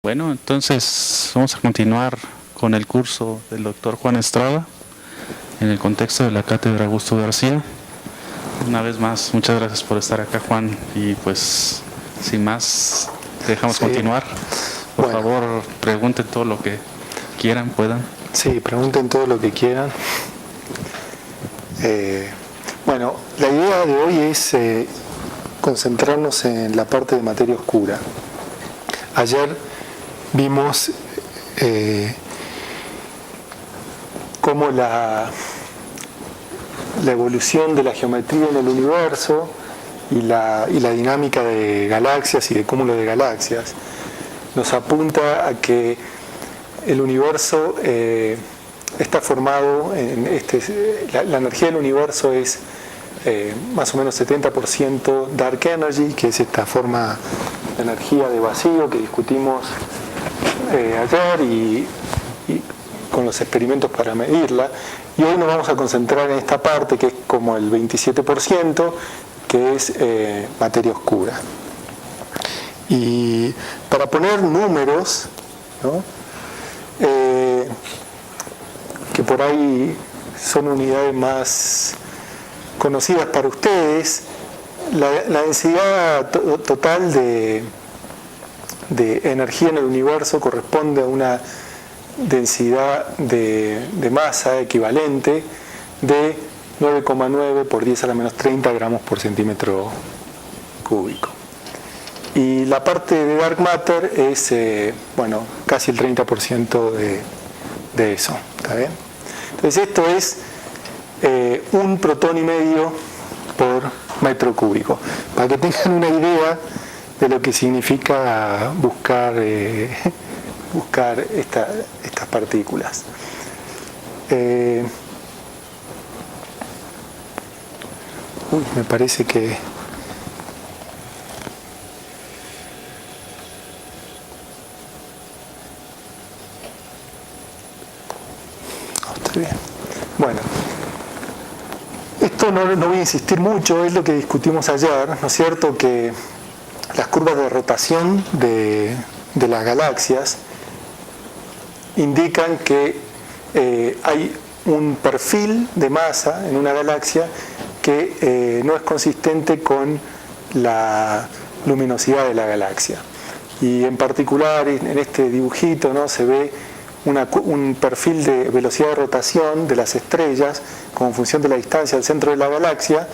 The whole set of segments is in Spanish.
Bueno, entonces vamos a continuar con el curso del doctor Juan Estrada en el contexto de la Cátedra Augusto García. Una vez más, muchas gracias por estar acá, Juan, y pues sin más, dejamos continuar. Por favor, pregunten todo lo que quieran, puedan. Sí, pregunten todo lo que quieran. Bueno, la idea de hoy es concentrarnos en la parte de materia oscura. Ayer vimos cómo la evolución de la geometría en el universo y la dinámica de galaxias y de cúmulo de galaxias nos apunta a que el universo está formado, la energía del universo es más o menos 70% dark energy, que es esta forma de energía de vacío que discutimos ayer y con los experimentos para medirla. Y hoy nos vamos a concentrar en esta parte que es como el 27%, que es materia oscura. Y para poner números, ¿no? Que por ahí son unidades más conocidas para ustedes, la densidad total de energía en el universo corresponde a una densidad de masa equivalente de 9,9 por 10 a la menos 30 gramos por centímetro cúbico. Y la parte de dark matter es, casi el 30% de eso, ¿está bien? Entonces esto es 1 protón y medio por metro cúbico, para que tengan una idea de lo que significa buscar estas partículas. Me parece que está bien. Bueno, esto no voy a insistir mucho, es lo que discutimos ayer, ¿no es cierto? Que las curvas de rotación de las galaxias indican que hay un perfil de masa en una galaxia que no es consistente con la luminosidad de la galaxia. Y en particular en este dibujito, ¿no?, se ve un perfil de velocidad de rotación de las estrellas como función de la distancia al centro de la galaxia,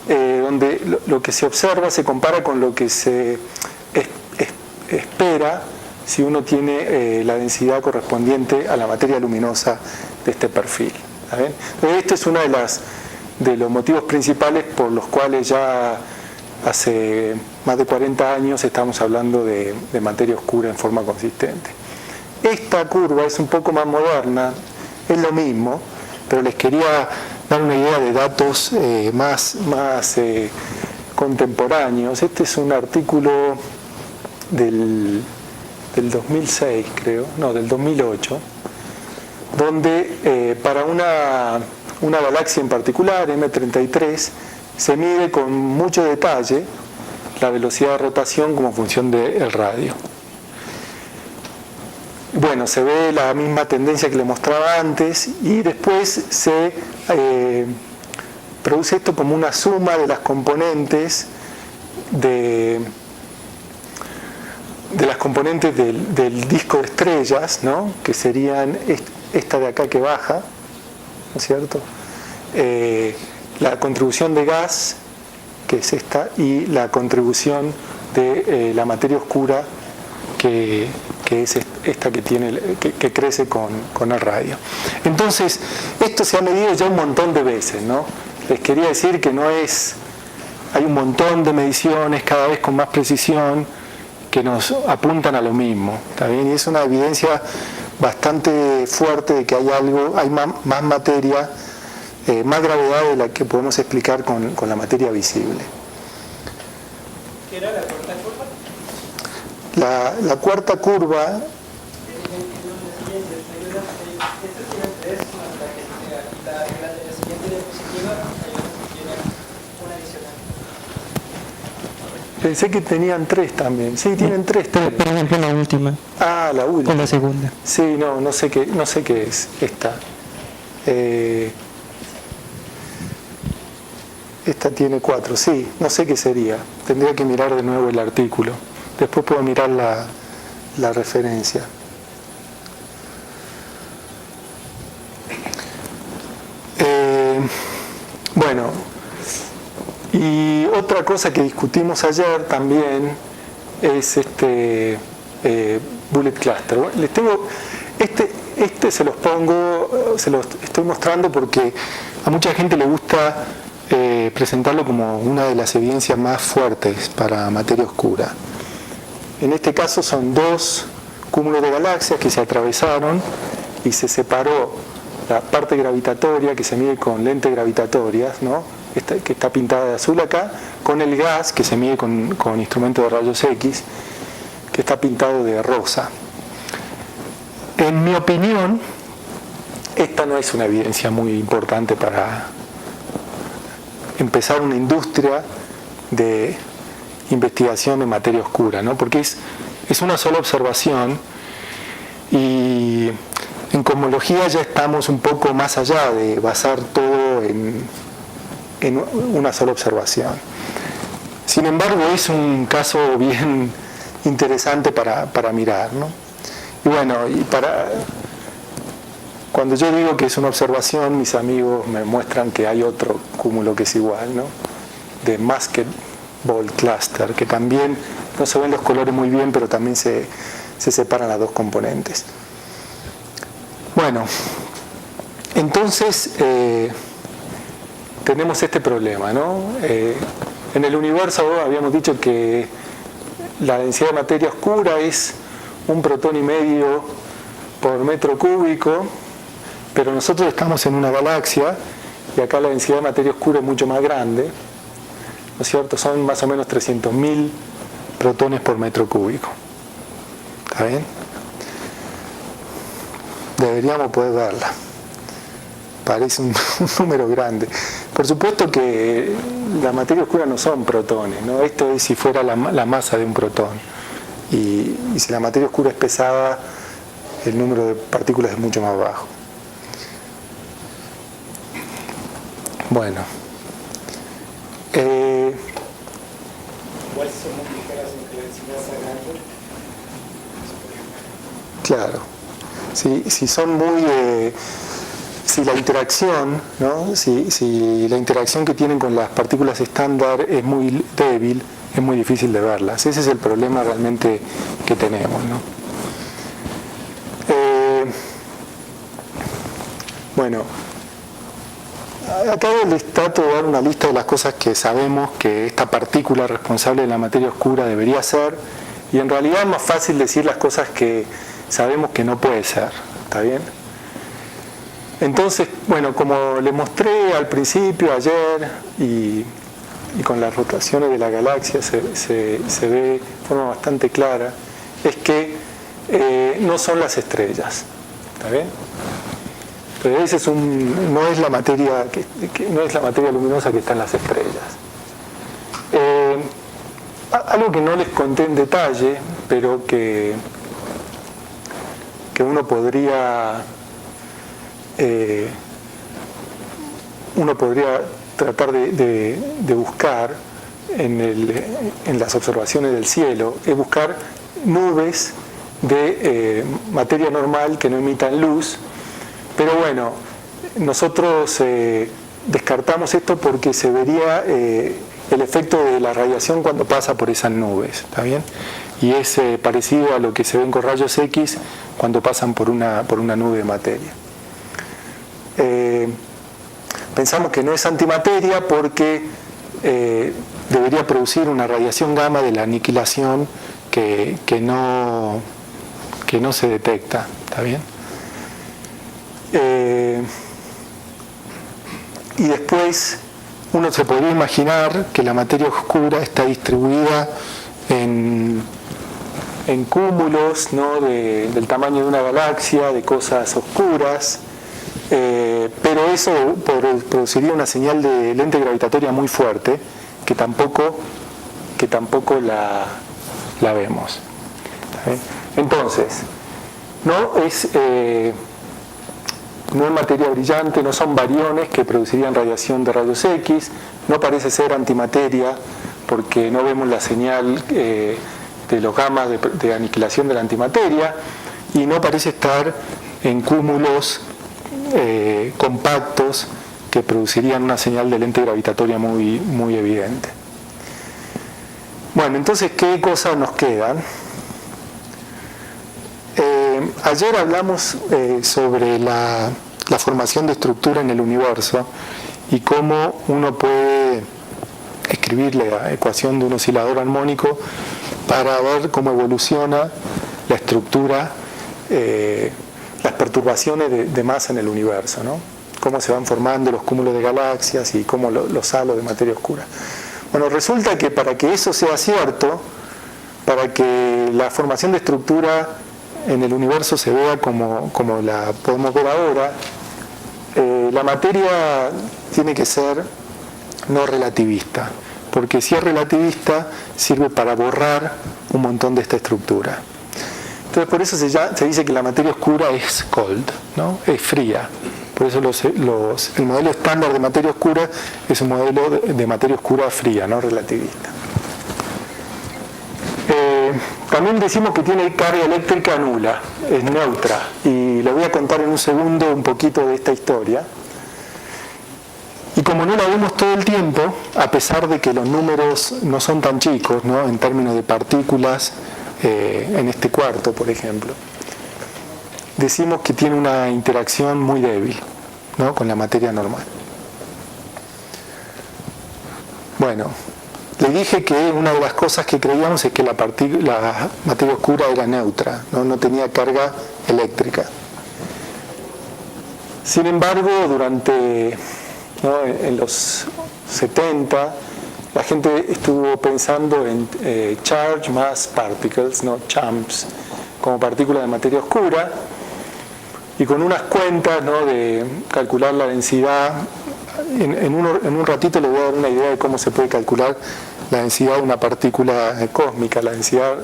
donde lo que se observa se compara con lo que se espera si uno tiene la densidad correspondiente a la materia luminosa de este perfil. ¿Está bien? Entonces, este es uno de los motivos principales por los cuales ya hace más de 40 años estamos hablando de materia oscura en forma consistente. Esta curva es un poco más moderna, es lo mismo, pero les quería dar una idea de datos más contemporáneos. Este es un artículo del 2006, creo, no, del 2008, donde para una galaxia en particular, M33, se mide con mucho detalle la velocidad de rotación como función del radio. Bueno, se ve la misma tendencia que le mostraba antes y después se produce esto como una suma de las componentes del disco de estrellas, ¿no?, que serían esta de acá que baja, ¿no es cierto? La contribución de gas, que es esta, y la contribución de la materia oscura, que es esta que crece con el radio. Entonces, esto se ha medido ya un montón de veces, ¿no? Les quería decir que hay un montón de mediciones, cada vez con más precisión, que nos apuntan a lo mismo, ¿está bien? Y es una evidencia bastante fuerte de que hay más materia, más gravedad de la que podemos explicar con la materia visible. ¿Qué era la cuarta curva? La cuarta curva Pensé que tenían 3 también. Sí, tienen 3. Pero por ejemplo la última. Ah, la última. O la segunda. Sí, no sé qué es esta. Esta tiene 4, sí, no sé qué sería. Tendría que mirar de nuevo el artículo. Después puedo mirar la referencia. Bueno, y otra cosa que discutimos ayer también es bullet cluster. Bueno, les tengo se los estoy mostrando porque a mucha gente le gusta presentarlo como una de las evidencias más fuertes para materia oscura. En este caso son 2 cúmulos de galaxias que se atravesaron y se separó la parte gravitatoria que se mide con lentes gravitatorias, ¿no? Que está pintada de azul acá, con el gas que se mide con instrumento de rayos X, que está pintado de rosa. En mi opinión, esta no es una evidencia muy importante para empezar una industria de investigación en materia oscura, ¿no? Porque es una sola observación y en cosmología ya estamos un poco más allá de basar todo en una sola observación. Sin embargo, es un caso bien interesante para mirar, ¿no? Y bueno, cuando yo digo que es una observación, mis amigos me muestran que hay otro cúmulo que es igual, ¿no? De Masked Ball Cluster, que también no se ven los colores muy bien, pero también se separan las 2 componentes. Bueno, entonces tenemos este problema, ¿no? En el universo habíamos dicho que la densidad de materia oscura es 1 protón y medio por metro cúbico, pero nosotros estamos en una galaxia y acá la densidad de materia oscura es mucho más grande, ¿no es cierto? Son más o menos 300.000 protones por metro cúbico. ¿Está bien? Deberíamos poder verla. Parece un número grande. Por supuesto que la materia oscura no son protones, ¿no? Esto es si fuera la masa de un protón. Y si la materia oscura es pesada, el número de partículas es mucho más bajo. Bueno. Igual son muy ligeras entre densidad grande. Claro. Si son muy... si la interacción, ¿no? si la interacción que tienen con las partículas estándar es muy débil, es muy difícil de verlas. Ese es el problema realmente que tenemos, ¿no? Bueno, acá les trato de dar una lista de las cosas que sabemos que esta partícula responsable de la materia oscura debería ser, y en realidad es más fácil decir las cosas que sabemos que no puede ser. ¿Está bien? Entonces, bueno, como les mostré al principio, ayer, y con las rotaciones de la galaxia se ve de forma bastante clara, es que no son las estrellas. ¿Está bien? Entonces ese no es la materia no es la materia luminosa que está en las estrellas. Algo que no les conté en detalle, pero que uno podría tratar de buscar en las observaciones del cielo, es buscar nubes de materia normal que no emitan luz. Pero bueno, nosotros descartamos esto porque se vería el efecto de la radiación cuando pasa por esas nubes, ¿está bien? Y es parecido a lo que se ven con rayos X cuando pasan por una nube de materia. Pensamos que no es antimateria porque debería producir una radiación gamma de la aniquilación que no se detecta, ¿está bien? Y después uno se podría imaginar que la materia oscura está distribuida en cúmulos, ¿no? del tamaño de una galaxia, de cosas oscuras, pero eso produciría una señal de lente gravitatoria muy fuerte que tampoco que tampoco la vemos. Entonces, no es materia brillante, no son bariones que producirían radiación de rayos X, no parece ser antimateria porque no vemos la señal de los gamas de aniquilación de la antimateria, y no parece estar en cúmulos compactos que producirían una señal de lente gravitatoria muy, muy evidente. Bueno, entonces, ¿qué cosas nos quedan? Ayer hablamos sobre la formación de estructura en el universo y cómo uno puede escribir la ecuación de un oscilador armónico para ver cómo evoluciona la estructura, las perturbaciones de masa en el universo, ¿no? Cómo se van formando los cúmulos de galaxias y cómo los halos de materia oscura. Bueno, resulta que para que eso sea cierto, para que la formación de estructura en el universo se vea como la podemos ver ahora, la materia tiene que ser no relativista, porque si es relativista sirve para borrar un montón de esta estructura. Entonces por eso se dice que la materia oscura es cold, ¿no? Es fría. Por eso el modelo estándar de materia oscura es un modelo de materia oscura fría, no relativista. También decimos que tiene carga eléctrica nula, es neutra, y le voy a contar en un segundo un poquito de esta historia. Y como no la vemos todo el tiempo, a pesar de que los números no son tan chicos, ¿no? En términos de partículas, en este cuarto, por ejemplo, decimos que tiene una interacción muy débil, ¿no? Con la materia normal. Bueno, le dije que una de las cosas que creíamos es que la materia oscura era neutra, no tenía carga eléctrica. Sin embargo, en los 70, la gente estuvo pensando en charge mass particles, ¿no? CHAMPs, como partículas de materia oscura, y con unas cuentas, ¿no? De calcular la densidad. En un ratito les voy a dar una idea de cómo se puede calcular la densidad de una partícula cósmica, la densidad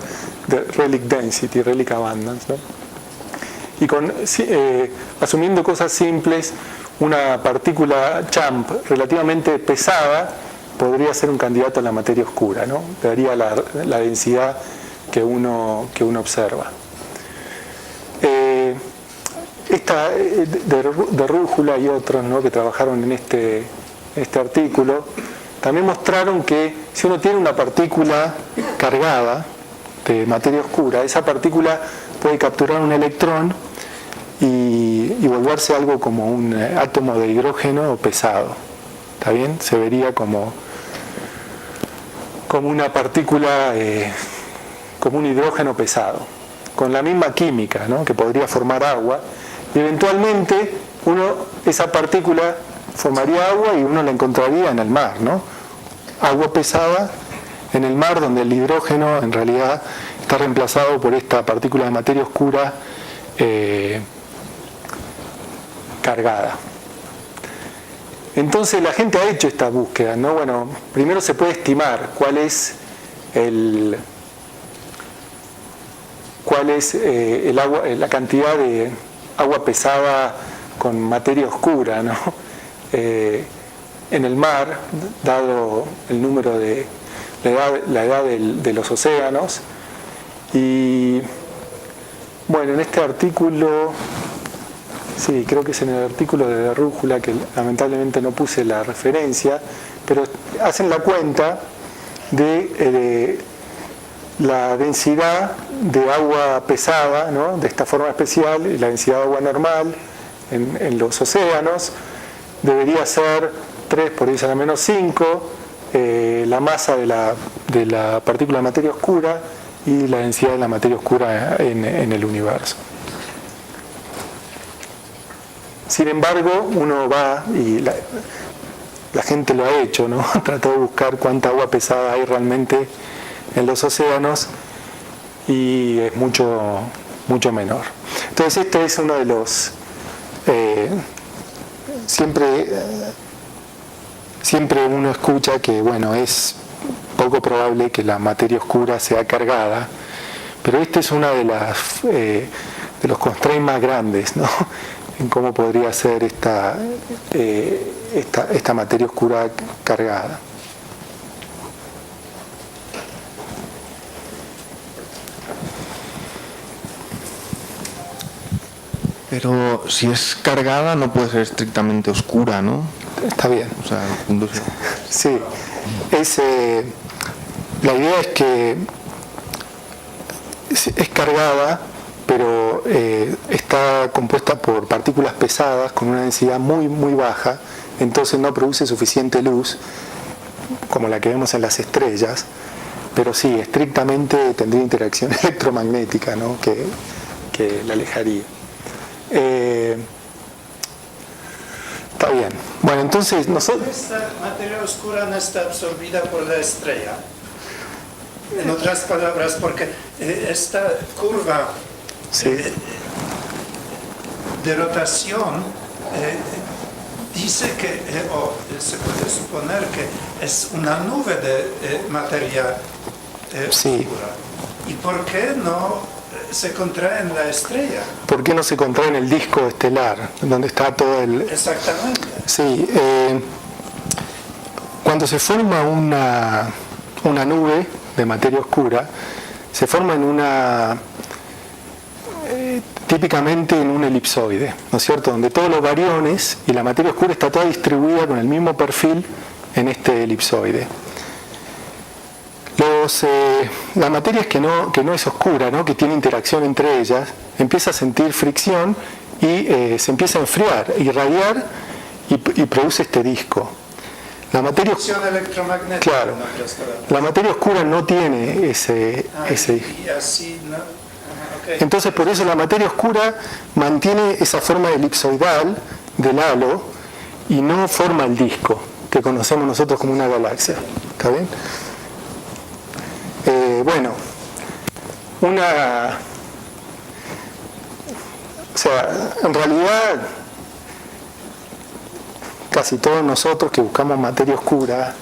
de relic density, relic abundance, ¿no? Y asumiendo cosas simples, una partícula CHAMP relativamente pesada podría ser un candidato a la materia oscura, ¿no? Daría la densidad que uno observa. Esta de Rújula y otros, ¿no? Que trabajaron en este artículo, también mostraron que si uno tiene una partícula cargada de materia oscura, esa partícula puede capturar un electrón y volverse algo como un átomo de hidrógeno pesado. ¿Está bien? Se vería como una partícula, como un hidrógeno pesado, con la misma química, ¿no? Que podría formar agua, y eventualmente esa partícula formaría agua y uno la encontraría en el mar, ¿no? Agua pesada en el mar, donde el hidrógeno en realidad está reemplazado por esta partícula de materia oscura cargada. Entonces la gente ha hecho esta búsqueda, ¿no? Bueno, primero se puede estimar cuál es el agua, la cantidad de agua pesada con materia oscura, ¿no? En el mar, dado el número de la edad de los océanos. Y bueno, en este artículo, sí, creo que es en el artículo de Rújula, que lamentablemente no puse la referencia, pero hacen la cuenta de la densidad de agua pesada, ¿no? De esta forma especial, y la densidad de agua normal en los océanos debería ser 3 por 10 a la menos 5, la masa de la partícula de materia oscura y la densidad de la materia oscura en el universo. Sin embargo, uno va y la gente lo ha hecho, ¿no? Trató de buscar cuánta agua pesada hay realmente en los océanos y es mucho menor. Entonces este es uno de los siempre uno escucha que bueno, es poco probable que la materia oscura sea cargada, pero este es uno de los constraints más grandes, ¿no? En cómo podría ser esta materia oscura cargada. Pero si es cargada no puede ser estrictamente oscura, ¿no? Está bien. O sea, los puntos... Sí. La idea es que es cargada, pero está compuesta por partículas pesadas con una densidad muy, muy baja, entonces no produce suficiente luz, como la que vemos en las estrellas, pero sí, estrictamente tendría interacción electromagnética, ¿no? que la alejaría. Está bien. Bueno, entonces nosotros... Esta materia oscura no está absorbida por la estrella. En otras palabras, porque esta curva Sí. de rotación dice que, o se puede suponer que es una nube de materia Sí. oscura. ¿Y por qué no se contrae en la estrella? ¿Por qué no se contrae en el disco estelar, donde está todo el... Exactamente. Sí, cuando se forma una nube de materia oscura, se forma en típicamente en un elipsoide, ¿no es cierto?, donde todos los bariones y la materia oscura está toda distribuida con el mismo perfil en este elipsoide. La materia es que no es oscura, ¿no?, que tiene interacción entre ellas, empieza a sentir fricción y se empieza a enfriar, irradiar y produce este disco. La materia, Fricción electromagnética. claro, en otras palabras. la materia oscura no tiene ese Y así no. Ok. Entonces, por eso la materia oscura mantiene esa forma elipsoidal del halo y no forma el disco que conocemos nosotros como una galaxia. ¿Está bien? Bueno, o sea, en realidad casi todos nosotros que buscamos materia oscura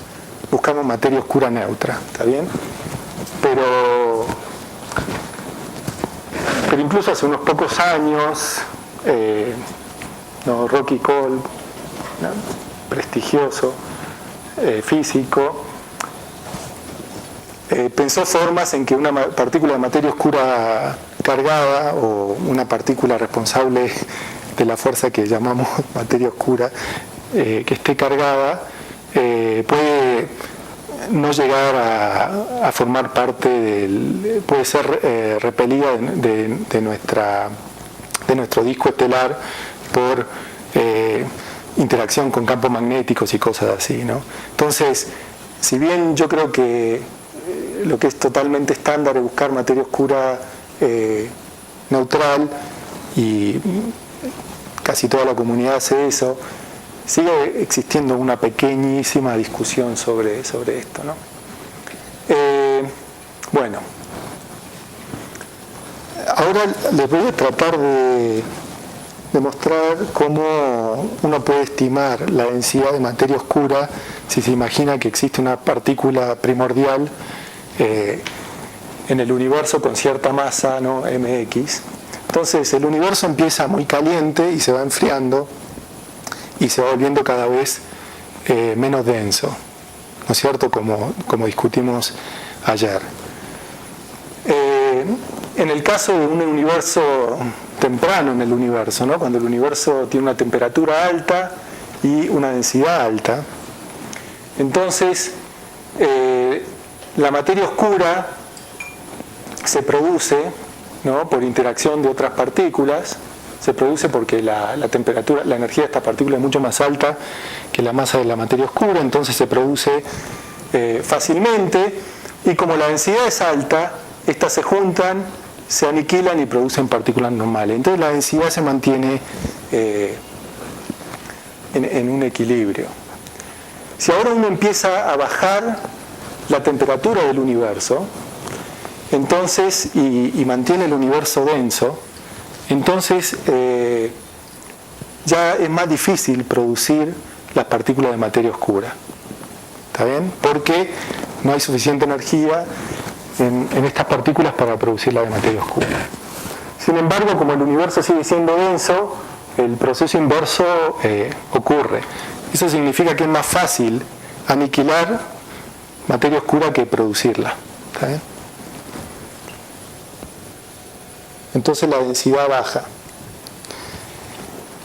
neutra, ¿está bien? Pero incluso hace unos pocos años, Rocky Kolb, ¿no?, prestigioso físico, pensó formas en que una partícula de materia oscura cargada o una partícula responsable de la fuerza que llamamos materia oscura que esté cargada puede no llegar a formar parte puede ser repelida de nuestro disco estelar por interacción con campos magnéticos y cosas así, ¿no? Entonces, si bien yo creo que lo que es totalmente estándar es buscar materia oscura neutral y casi toda la comunidad hace eso, sigue existiendo una pequeñísima discusión sobre esto, ¿no? Bueno, ahora les voy a tratar de demostrar cómo uno puede estimar la densidad de materia oscura si se imagina que existe una partícula primordial en el universo con cierta masa, ¿no?, mx. Entonces el universo empieza muy caliente y se va enfriando y se va volviendo cada vez menos denso, ¿no es cierto?, como discutimos ayer. En el caso de un universo temprano en el universo, ¿no?, cuando el universo tiene una temperatura alta y una densidad alta, entonces la materia oscura se produce, ¿no?, por interacción de otras partículas. Se produce porque la temperatura, la energía de esta partícula es mucho más alta que la masa de la materia oscura, entonces se produce fácilmente, y como la densidad es alta, estas se juntan, se aniquilan y producen partículas normales. Entonces la densidad se mantiene en un equilibrio. Si ahora uno empieza a bajar la temperatura del universo, entonces, y mantiene el universo denso, entonces ya es más difícil producir las partículas de materia oscura. ¿Está bien? Porque no hay suficiente energía en estas partículas para producir la de materia oscura. Sin embargo, como el universo sigue siendo denso, el proceso inverso ocurre. Eso significa que es más fácil aniquilar materia oscura que producirla. ¿Está bien? Entonces la densidad baja.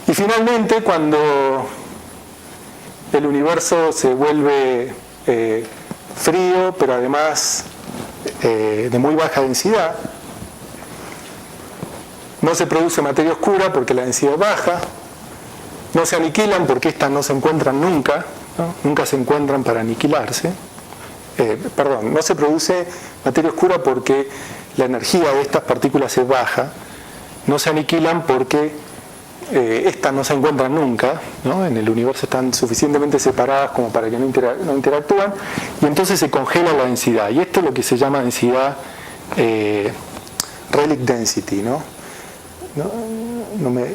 Y finalmente, cuando el universo se vuelve frío, pero además de muy baja densidad, no se produce materia oscura porque la densidad es baja, no se aniquilan porque estas no se encuentran nunca, ¿no? Nunca se encuentran para aniquilarse. No se produce materia oscura porque la energía de estas partículas es baja, no se aniquilan porque estas no se encuentran nunca, ¿no? En el universo están suficientemente separadas como para que no interactúan, y entonces se congela la densidad, y esto es lo que se llama densidad relic density, ¿no?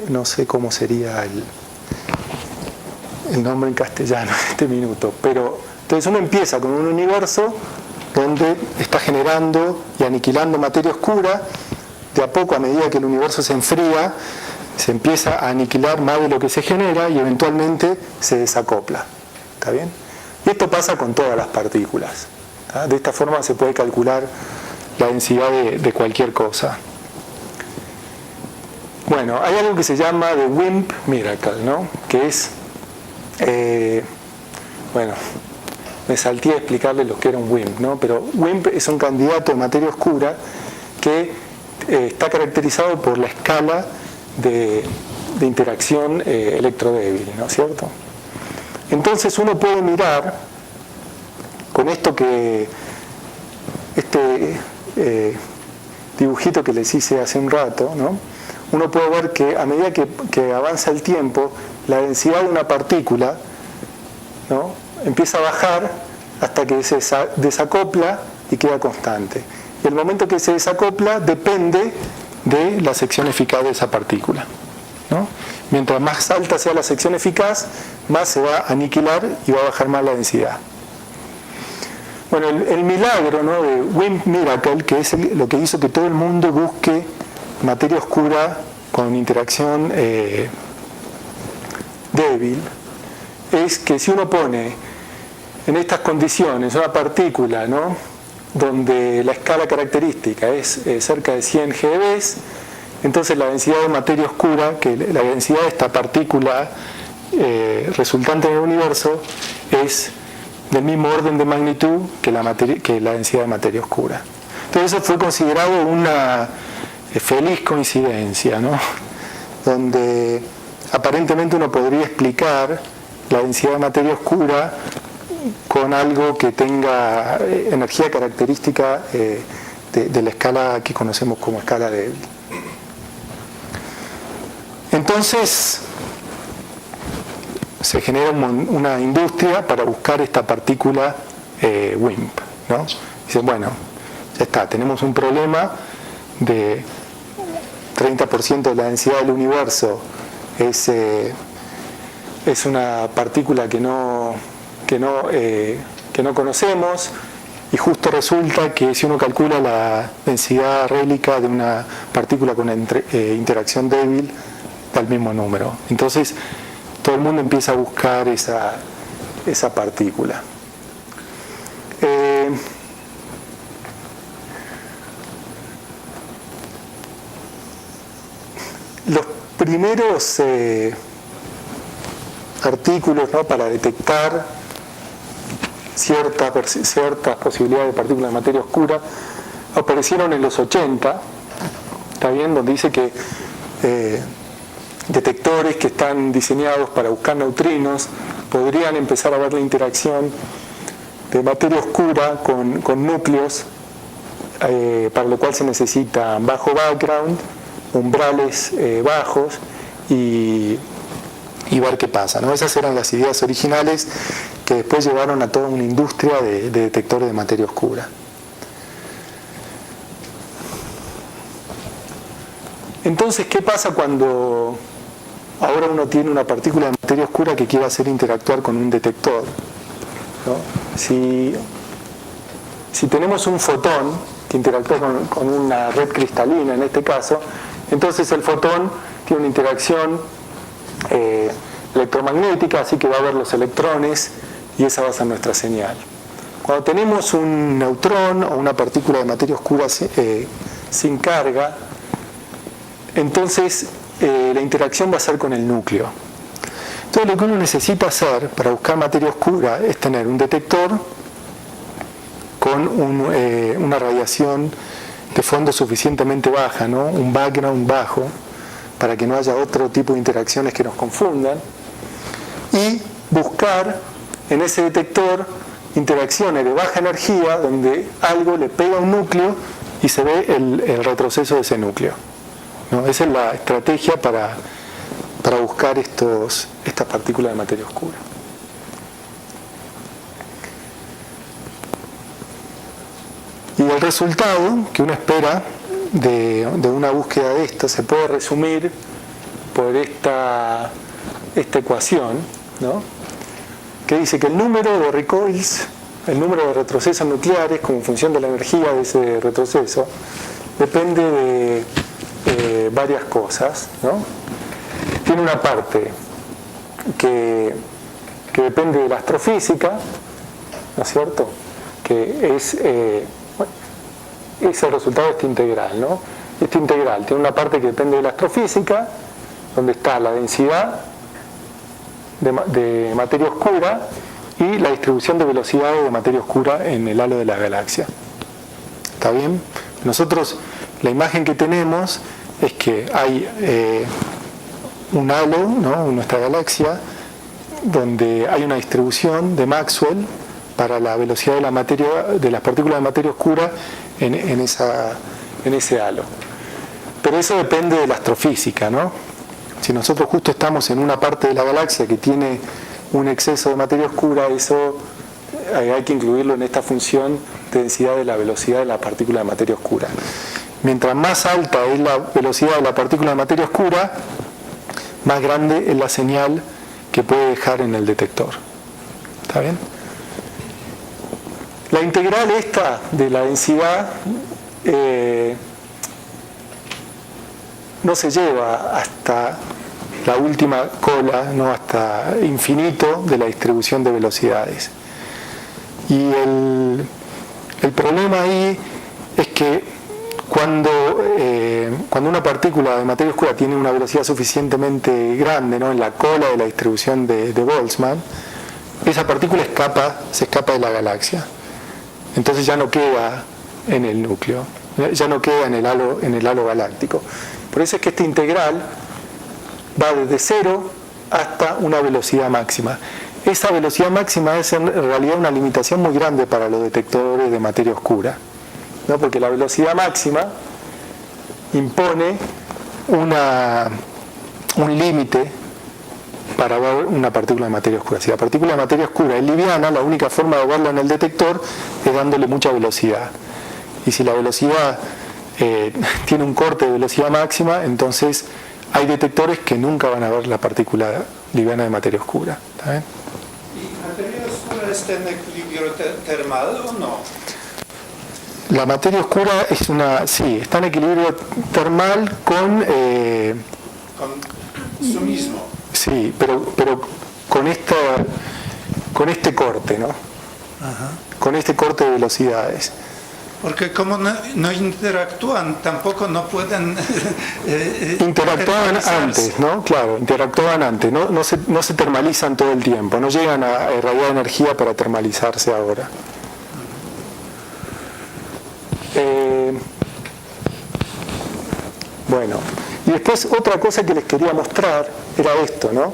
No sé cómo sería el nombre en castellano en este minuto, pero entonces uno empieza con un universo donde está generando y aniquilando materia oscura. De a poco, a medida que el universo se enfría, se empieza a aniquilar más de lo que se genera y eventualmente se desacopla. ¿Está bien? Y esto pasa con todas las partículas. ¿Tá? De esta forma se puede calcular la densidad de cualquier cosa. Bueno, hay algo que se llama the WIMP miracle, ¿no? Que es, me salté a explicarles lo que era un WIMP, ¿no? Pero WIMP es un candidato de materia oscura que está caracterizado por la escala de interacción electrodébil, ¿no es cierto? Entonces uno puede mirar con esto dibujito que les hice hace un rato, ¿no? Uno puede ver que a medida que avanza el tiempo, la densidad de una partícula, ¿no? Empieza a bajar hasta que se desacopla y queda constante. Y el momento que se desacopla depende de la sección eficaz de esa partícula, ¿no? Mientras más alta sea la sección eficaz, más se va a aniquilar y va a bajar más la densidad. Bueno, el milagro, ¿no?, de WIMP miracle, que es lo que hizo que todo el mundo busque materia oscura con interacción débil, es que si uno pone en estas condiciones una partícula, ¿no?, donde la escala característica es cerca de 100 GeV, entonces la densidad de materia oscura, que la densidad de esta partícula resultante en el universo, es del mismo orden de magnitud que la densidad de materia oscura. Entonces eso fue considerado una feliz coincidencia, ¿no?, donde aparentemente uno podría explicar la densidad de materia oscura con algo que tenga energía característica de la escala que conocemos como escala débil. Entonces se genera una industria para buscar esta partícula WIMP, ¿no? Dicen, bueno, ya está, tenemos un problema de 30% de la densidad del universo, es una partícula que no conocemos, y justo resulta que si uno calcula la densidad rélica de una partícula con interacción débil, da el mismo número. Entonces todo el mundo empieza a buscar esa partícula. Los primeros artículos, ¿no?, para detectar ciertas posibilidades de partículas de materia oscura aparecieron en los 80, ¿está bien?, donde dice que detectores que están diseñados para buscar neutrinos podrían empezar a ver la interacción de materia oscura con núcleos, para lo cual se necesita bajo background, umbrales bajos y ver qué pasa, ¿no? Esas eran las ideas originales que después llevaron a toda una industria de detectores de materia oscura. Entonces, ¿qué pasa cuando ahora uno tiene una partícula de materia oscura que quiere hacer interactuar con un detector, ¿no? Si si tenemos un fotón que interactúa con una red cristalina en este caso, entonces el fotón tiene una interacción electromagnética, así que va a haber los electrones y esa va a ser nuestra señal. Cuando tenemos un neutrón o una partícula de materia oscura sin carga, entonces la interacción va a ser con el núcleo. Entonces lo que uno necesita hacer para buscar materia oscura es tener un detector con una radiación de fondo suficientemente baja, ¿no? Un background bajo, para que no haya otro tipo de interacciones que nos confundan, y buscar en ese detector interacciones de baja energía donde algo le pega a un núcleo y se ve el retroceso de ese núcleo, ¿no? Esa es la estrategia para buscar estas partículas de materia oscura. Y el resultado que uno espera de una búsqueda de esto se puede resumir por esta ecuación, ¿no? Que dice que el número de recoils, el número de retrocesos nucleares como función de la energía de ese retroceso, depende de varias cosas, ¿no? Tiene una parte que depende de la astrofísica, ¿no es cierto? Que es el resultado de esta integral, ¿no? Esta integral tiene una parte que depende de la astrofísica, donde está la densidad de materia oscura y la distribución de velocidades de materia oscura en el halo de la galaxia. ¿Está bien? Nosotros, la imagen que tenemos es que hay un halo, ¿no?, en nuestra galaxia, donde hay una distribución de Maxwell para la velocidad de las partículas de materia oscura en ese halo. Pero eso depende de la astrofísica, ¿no? Si nosotros justo estamos en una parte de la galaxia que tiene un exceso de materia oscura, eso hay que incluirlo en esta función de densidad de la velocidad de la partícula de materia oscura. Mientras más alta es la velocidad de la partícula de materia oscura, más grande es la señal que puede dejar en el detector. ¿Está bien? La integral esta de la densidad no se lleva hasta la última cola, no hasta infinito de la distribución de velocidades. Y el problema ahí es que cuando una partícula de materia oscura tiene una velocidad suficientemente grande, ¿no?, en la cola de la distribución de Boltzmann, esa partícula se escapa de la galaxia. Entonces ya no queda en el núcleo, ya no queda en el halo galáctico. Por eso es que esta integral va desde 0 hasta una velocidad máxima. Esa velocidad máxima es en realidad una limitación muy grande para los detectores de materia oscura, ¿no? Porque la velocidad máxima impone un límite para ver una partícula de materia oscura. Si la partícula de materia oscura es liviana, la única forma de verla en el detector es dándole mucha velocidad. Y si la velocidad tiene un corte de velocidad máxima, entonces hay detectores que nunca van a ver la partícula liviana de materia oscura. ¿Está bien? ¿Y materia oscura está en equilibrio termal o no? La materia oscura sí, está en equilibrio termal con su mismo. Sí, pero con este corte, ¿no? Ajá. Con este corte de velocidades. Porque como no interactúan, tampoco no pueden... interactúan antes, ¿no? Claro, interactúan antes, no se termalizan todo el tiempo, no llegan a irradiar energía para termalizarse ahora. Bueno, y después otra cosa que les quería mostrar era esto, ¿no?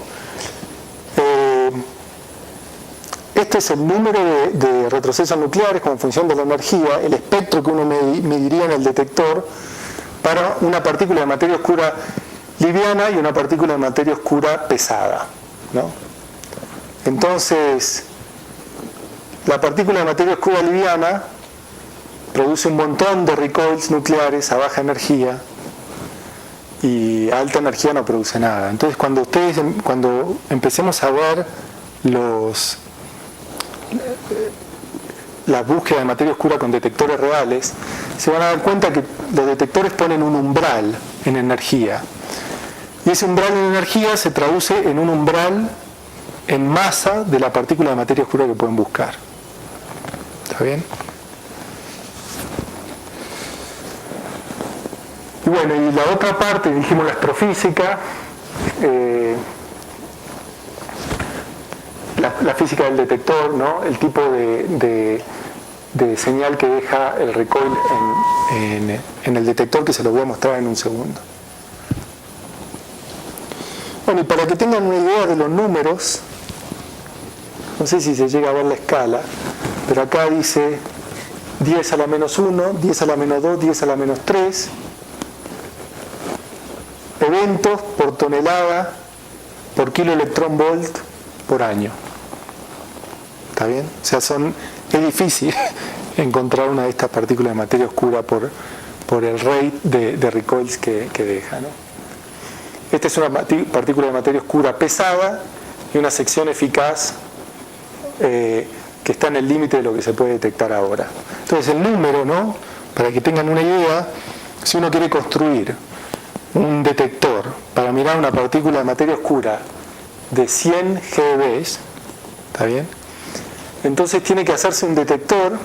Este es el número de retrocesos nucleares como función de la energía, el espectro que uno mediría en el detector para una partícula de materia oscura liviana y una partícula de materia oscura pesada, ¿no? Entonces, la partícula de materia oscura liviana produce un montón de recoils nucleares a baja energía y a alta energía no produce nada. Entonces, cuando empecemos a ver la búsqueda de materia oscura con detectores reales, se van a dar cuenta que los detectores ponen un umbral en energía. Y ese umbral en energía se traduce en un umbral en masa de la partícula de materia oscura que pueden buscar. ¿Está bien? Y bueno, y la otra parte, dijimos la astrofísica, la física del detector, ¿no? El tipo de señal que deja el recoil en el detector, que se lo voy a mostrar en un segundo. Bueno, y para que tengan una idea de los números, no sé si se llega a ver la escala, pero acá dice 10 a la menos 1, 10 a la menos 2, 10 a la menos 3, eventos por tonelada por kilo electrón volt por año. ¿Está bien? O sea, es difícil encontrar una de estas partículas de materia oscura por el rate de recoils que deja, ¿no? Esta es una partícula de materia oscura pesada y una sección eficaz que está en el límite de lo que se puede detectar ahora. Entonces el número, ¿no? Para que tengan una idea, si uno quiere construir un detector para mirar una partícula de materia oscura de 100 GeV, ¿está bien? Entonces tiene que hacerse un detector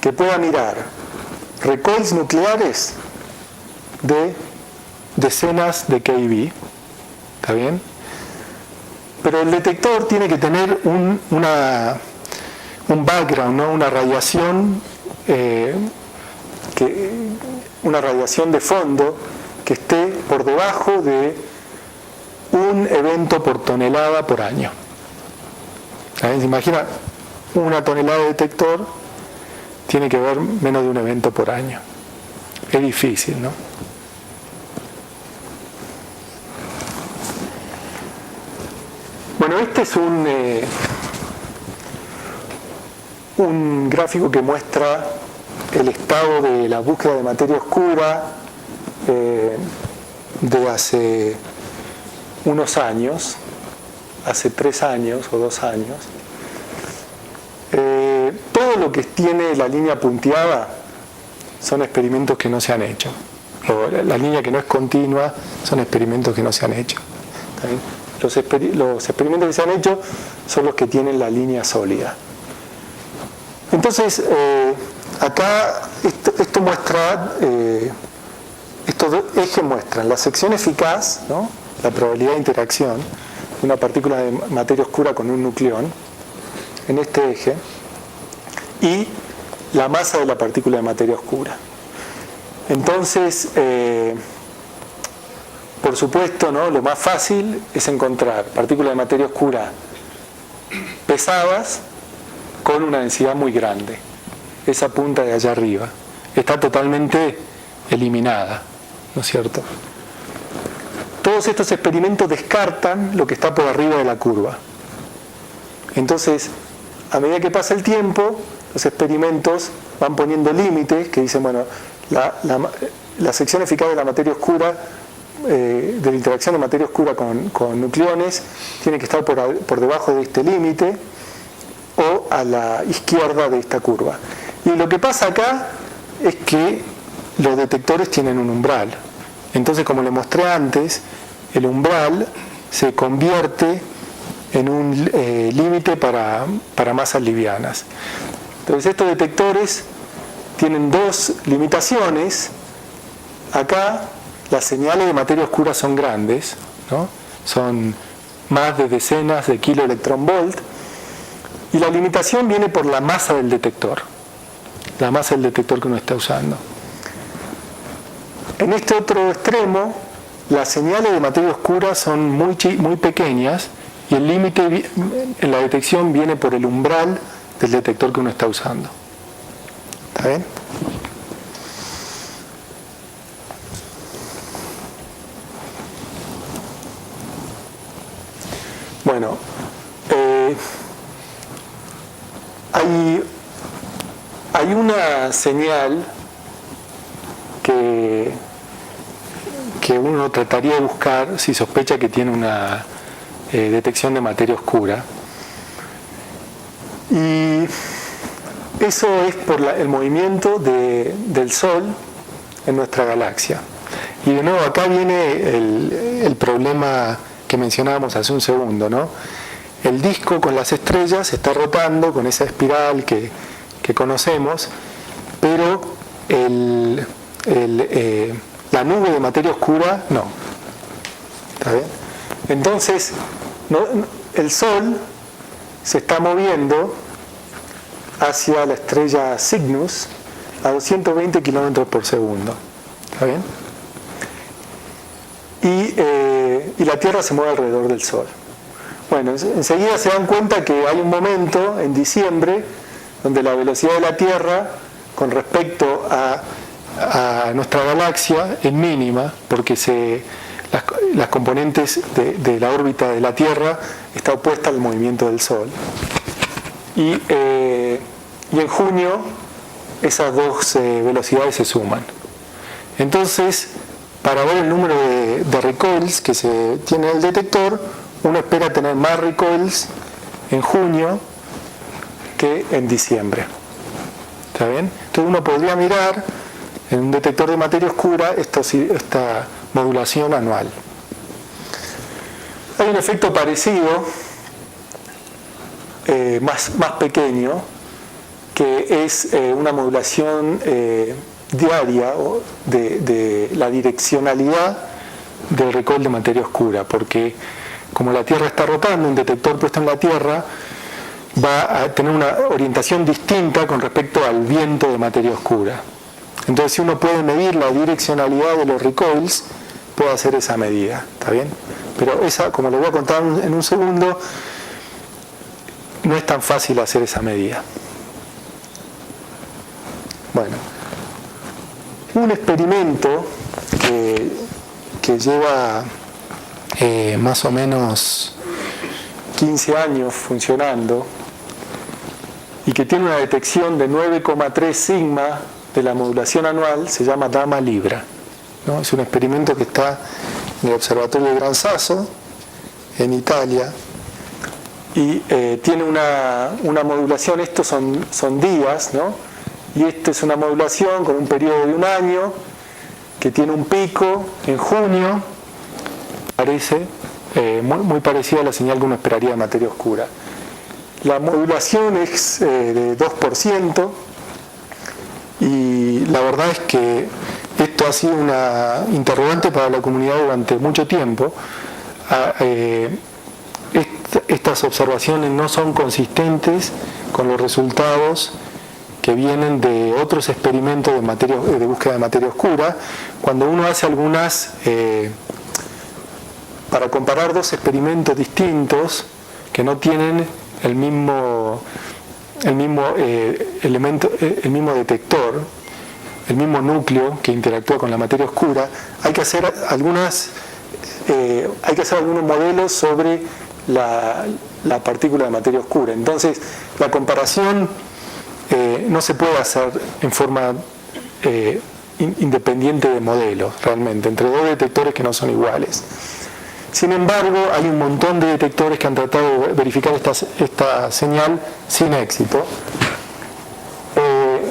que pueda mirar recoils nucleares de decenas de keV, ¿está bien? Pero el detector tiene que tener un background, ¿no? Una radiación una radiación de fondo que esté por debajo de un evento por tonelada por año. ¿Se imagina? Una tonelada de detector tiene que ver menos de un evento por año. Es difícil, ¿no? Bueno, este es un gráfico que muestra el estado de la búsqueda de materia oscura de hace unos años, hace 3 años o 2 años. Todo lo que tiene la línea punteada son experimentos que no se han hecho. La línea que no es continua son experimentos que no se han hecho. ¿Está bien? Los experimentos que se han hecho son los que tienen la línea sólida. Entonces, acá esto muestra, estos dos ejes muestran la sección eficaz, ¿no? La probabilidad de interacción de una partícula de materia oscura con un nucleón en este eje, y la masa de la partícula de materia oscura. Entonces, por supuesto, ¿no? Lo más fácil es encontrar partículas de materia oscura pesadas con una densidad muy grande. Esa punta de allá arriba está totalmente eliminada, ¿no es cierto? Todos estos experimentos descartan lo que está por arriba de la curva. Entonces, a medida que pasa el tiempo, los experimentos van poniendo límites que dicen, bueno, la sección eficaz de la materia oscura, de la interacción de materia oscura con nucleones, tiene que estar por debajo de este límite o a la izquierda de esta curva. Y lo que pasa acá es que los detectores tienen un umbral. Entonces, como les mostré antes, el umbral se convierte en un límite para masas livianas. Entonces, estos detectores tienen dos limitaciones. Acá las señales de materia oscura son grandes, ¿no? Son más de decenas de kilo electrón volt, y la limitación viene por la masa del detector, la masa del detector que uno está usando. En este otro extremo, las señales de materia oscura son muy pequeñas, y el límite en la detección viene por el umbral del detector que uno está usando. ¿Está bien? Bueno, hay una señal que uno trataría de buscar si sospecha que tiene una detección de materia oscura, Y eso es por el movimiento del Sol en nuestra galaxia. Y de nuevo acá viene el problema que mencionábamos hace un segundo, ¿no? El disco con las estrellas está rotando con esa espiral que conocemos, pero la nube de materia oscura no. ¿Está bien? Entonces, el Sol se está moviendo hacia la estrella Cygnus a 220 kilómetros por segundo. ¿Está bien? Y la Tierra se mueve alrededor del Sol. Bueno, enseguida se dan cuenta que hay un momento en diciembre donde la velocidad de la Tierra con respecto a nuestra galaxia es mínima, porque las componentes de la órbita de la Tierra está opuesta al movimiento del Sol. Y en junio esas dos velocidades se suman. Entonces, para ver el número de recoils que se tiene en el detector, uno espera tener más recoils en junio que en diciembre. ¿Está bien? Entonces uno podría mirar en un detector de materia oscura esta modulación anual. Hay un efecto parecido, más pequeño, que es una modulación diaria de la direccionalidad del recoil de materia oscura, porque como la Tierra está rotando, un detector puesto en la Tierra va a tener una orientación distinta con respecto al viento de materia oscura. Entonces, si uno puede medir la direccionalidad de los recoils, puede hacer esa medida, ¿está bien? Pero esa, como lo voy a contar en un segundo, no es tan fácil hacer esa medida. Bueno, un experimento que lleva más o menos 15 años funcionando y que tiene una detección de 9,3 sigma de la modulación anual, se llama Dama Libra, ¿no? Es un experimento que está en el Observatorio de Gran Sasso, en Italia, y tiene una modulación, estos son días, ¿no? Y esta es una modulación con un periodo de un año, que tiene un pico en junio, parece muy parecida a la señal que uno esperaría de materia oscura. La modulación es de 2%, y la verdad es que esto ha sido una interrogante para la comunidad durante mucho tiempo. Estas observaciones no son consistentes con los resultados que vienen de otros experimentos de búsqueda de materia oscura. Cuando uno hace para comparar dos experimentos distintos que no tienen el mismo elemento, el mismo detector, el mismo núcleo que interactúa con la materia oscura, hay que hacer algunos modelos sobre la partícula de materia oscura. Entonces, la comparación no se puede hacer en forma independiente de modelos, realmente, entre dos detectores que no son iguales. Sin embargo, hay un montón de detectores que han tratado de verificar esta señal sin éxito.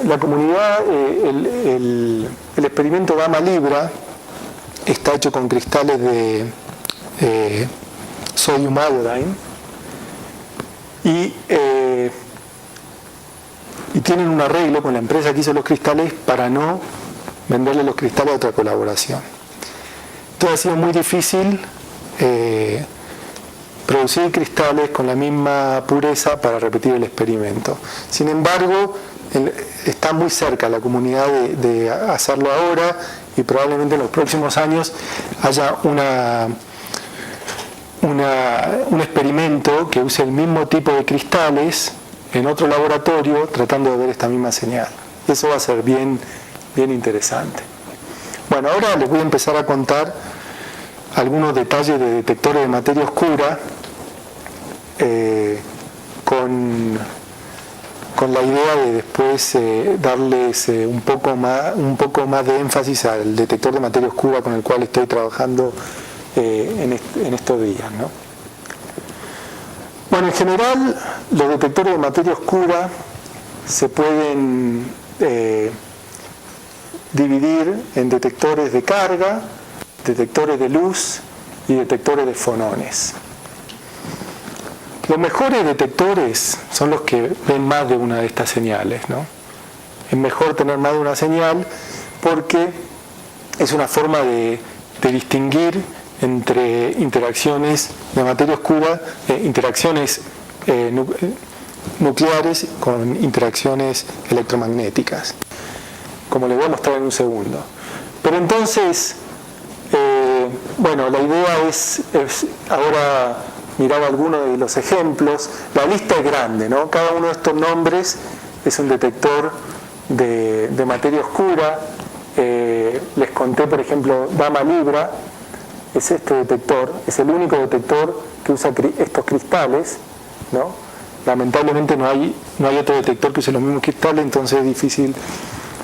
La comunidad, el experimento Dama Libra está hecho con cristales de sodium iodine y tienen un arreglo con la empresa que hizo los cristales para no venderle los cristales a otra colaboración. Entonces ha sido muy difícil producir cristales con la misma pureza para repetir el experimento. Sin embargo, está muy cerca la comunidad de hacerlo ahora, y probablemente en los próximos años haya un experimento que use el mismo tipo de cristales en otro laboratorio tratando de ver esta misma señal. Eso va a ser bien interesante. Bueno, ahora les voy a empezar a contar algunos detalles de detectores de materia oscura con la idea de después darles un poco más de énfasis al detector de materia oscura con el cual estoy trabajando en estos días, ¿no? Bueno, en general, los detectores de materia oscura se pueden dividir en detectores de carga, detectores de luz y detectores de fonones. Los mejores detectores son los que ven más de una de estas señales, ¿no? Es mejor tener más de una señal porque es una forma de distinguir entre interacciones de materia oscura, interacciones nucleares con interacciones electromagnéticas, como les voy a mostrar en un segundo. Pero entonces, bueno, la idea es ahora mirar algunos de los ejemplos. La lista es grande, ¿no? Cada uno de estos nombres es un detector de materia oscura. Les conté, por ejemplo, Dama Libra, es este detector, es el único detector que usa estos cristales, ¿no? Lamentablemente no hay otro detector que use los mismos cristales, entonces es difícil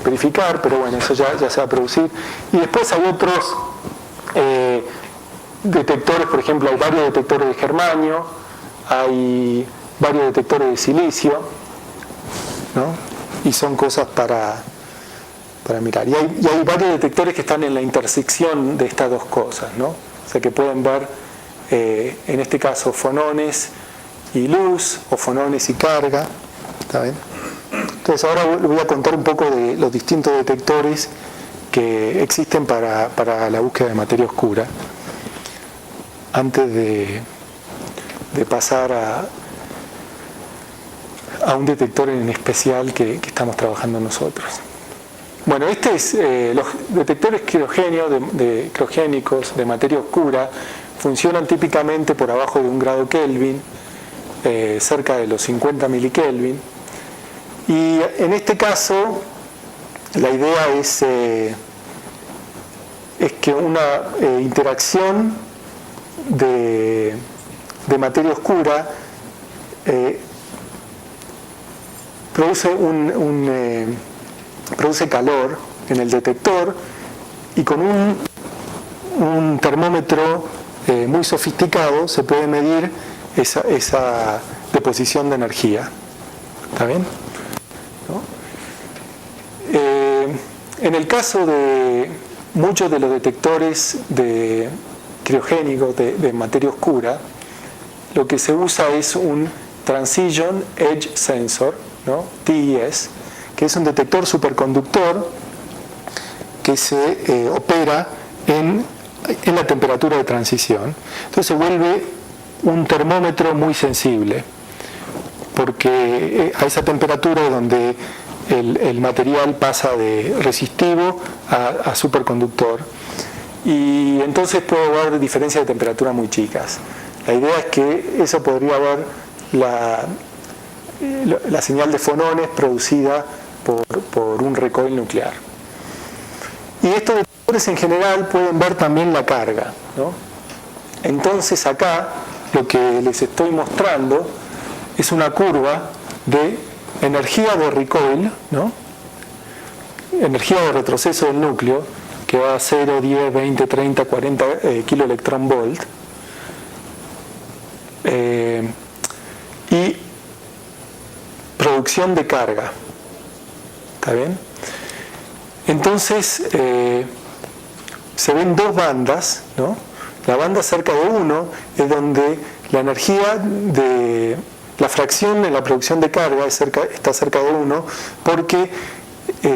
verificar, pero bueno, eso ya se va a producir. Y después hay otros detectores, por ejemplo, hay varios detectores de germanio, hay varios detectores de silicio, ¿no? Y son cosas para mirar. Y hay varios detectores que están en la intersección de estas dos cosas, ¿no? O sea que pueden ver, en este caso, fonones y luz, o fonones y carga. ¿Está bien? Entonces ahora les voy a contar un poco de los distintos detectores que existen para la búsqueda de materia oscura, antes de pasar a un detector en especial que estamos trabajando nosotros. Bueno, los detectores criogénicos de materia oscura funcionan típicamente por abajo de 1 grado Kelvin, cerca de los 50 milikelvin. Y en este caso, la idea es que una interacción de materia oscura produce calor en el detector, y con un termómetro muy sofisticado se puede medir esa deposición de energía. ¿Está bien? ¿No? En el caso de muchos de los detectores criogénicos de materia oscura, lo que se usa es un Transition Edge Sensor, ¿no? TES, que es un detector superconductor que se opera en la temperatura de transición. Entonces se vuelve un termómetro muy sensible, porque a esa temperatura es donde el material pasa de resistivo a superconductor, y entonces puede haber diferencias de temperatura muy chicas. La idea es que eso podría haber la señal de fonones producida por un recoil nuclear. Y estos detectores en general pueden ver también la carga, ¿no? Entonces acá lo que les estoy mostrando es una curva de energía de recoil, ¿no? Energía de retroceso del núcleo, que va a 0, 10, 20, 30, 40 kiloelectronvolt, y producción de carga. ¿Está bien? Entonces se ven dos bandas, ¿no? La banda cerca de 1 es donde la energía la fracción en la producción de carga está cerca de 1, porque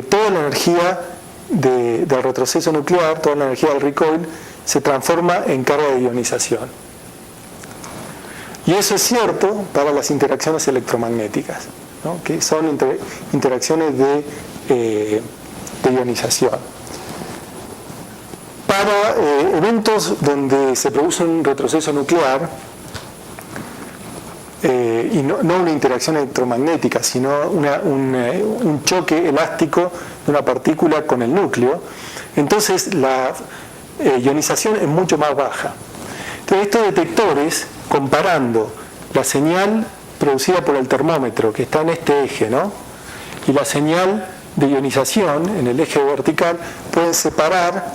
toda la energía del retroceso nuclear, toda la energía del recoil, se transforma en carga de ionización. Y eso es cierto para las interacciones electromagnéticas, ¿no? Que son interacciones de ionización. Para eventos donde se produce un retroceso nuclear, y no una interacción electromagnética, sino un choque elástico de una partícula con el núcleo, entonces la ionización es mucho más baja. Entonces estos detectores, comparando la señal producida por el termómetro, que está en este eje, ¿no?, y la señal de ionización en el eje vertical, pueden separar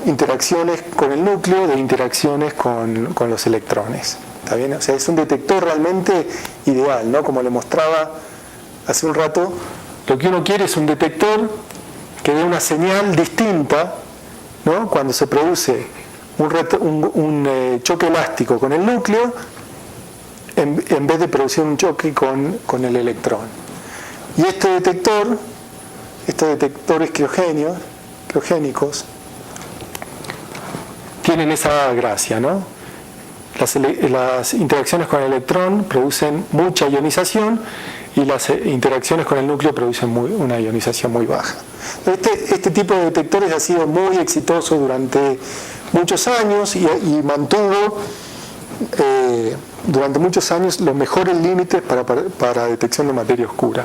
interacciones con el núcleo de interacciones con los electrones. ¿Está bien? O sea, es un detector realmente ideal, ¿no? Como le mostraba hace un rato, lo que uno quiere es un detector que dé una señal distinta, ¿no? Cuando se produce un choque elástico con el núcleo, en vez de producir un choque con el electrón. Y estos detectores criogénicos, tienen esa gracia, ¿no? Las interacciones con el electrón producen mucha ionización y las interacciones con el núcleo producen una ionización muy baja. Este tipo de detectores ha sido muy exitoso durante muchos años y mantuvo durante muchos años los mejores límites para detección de materia oscura,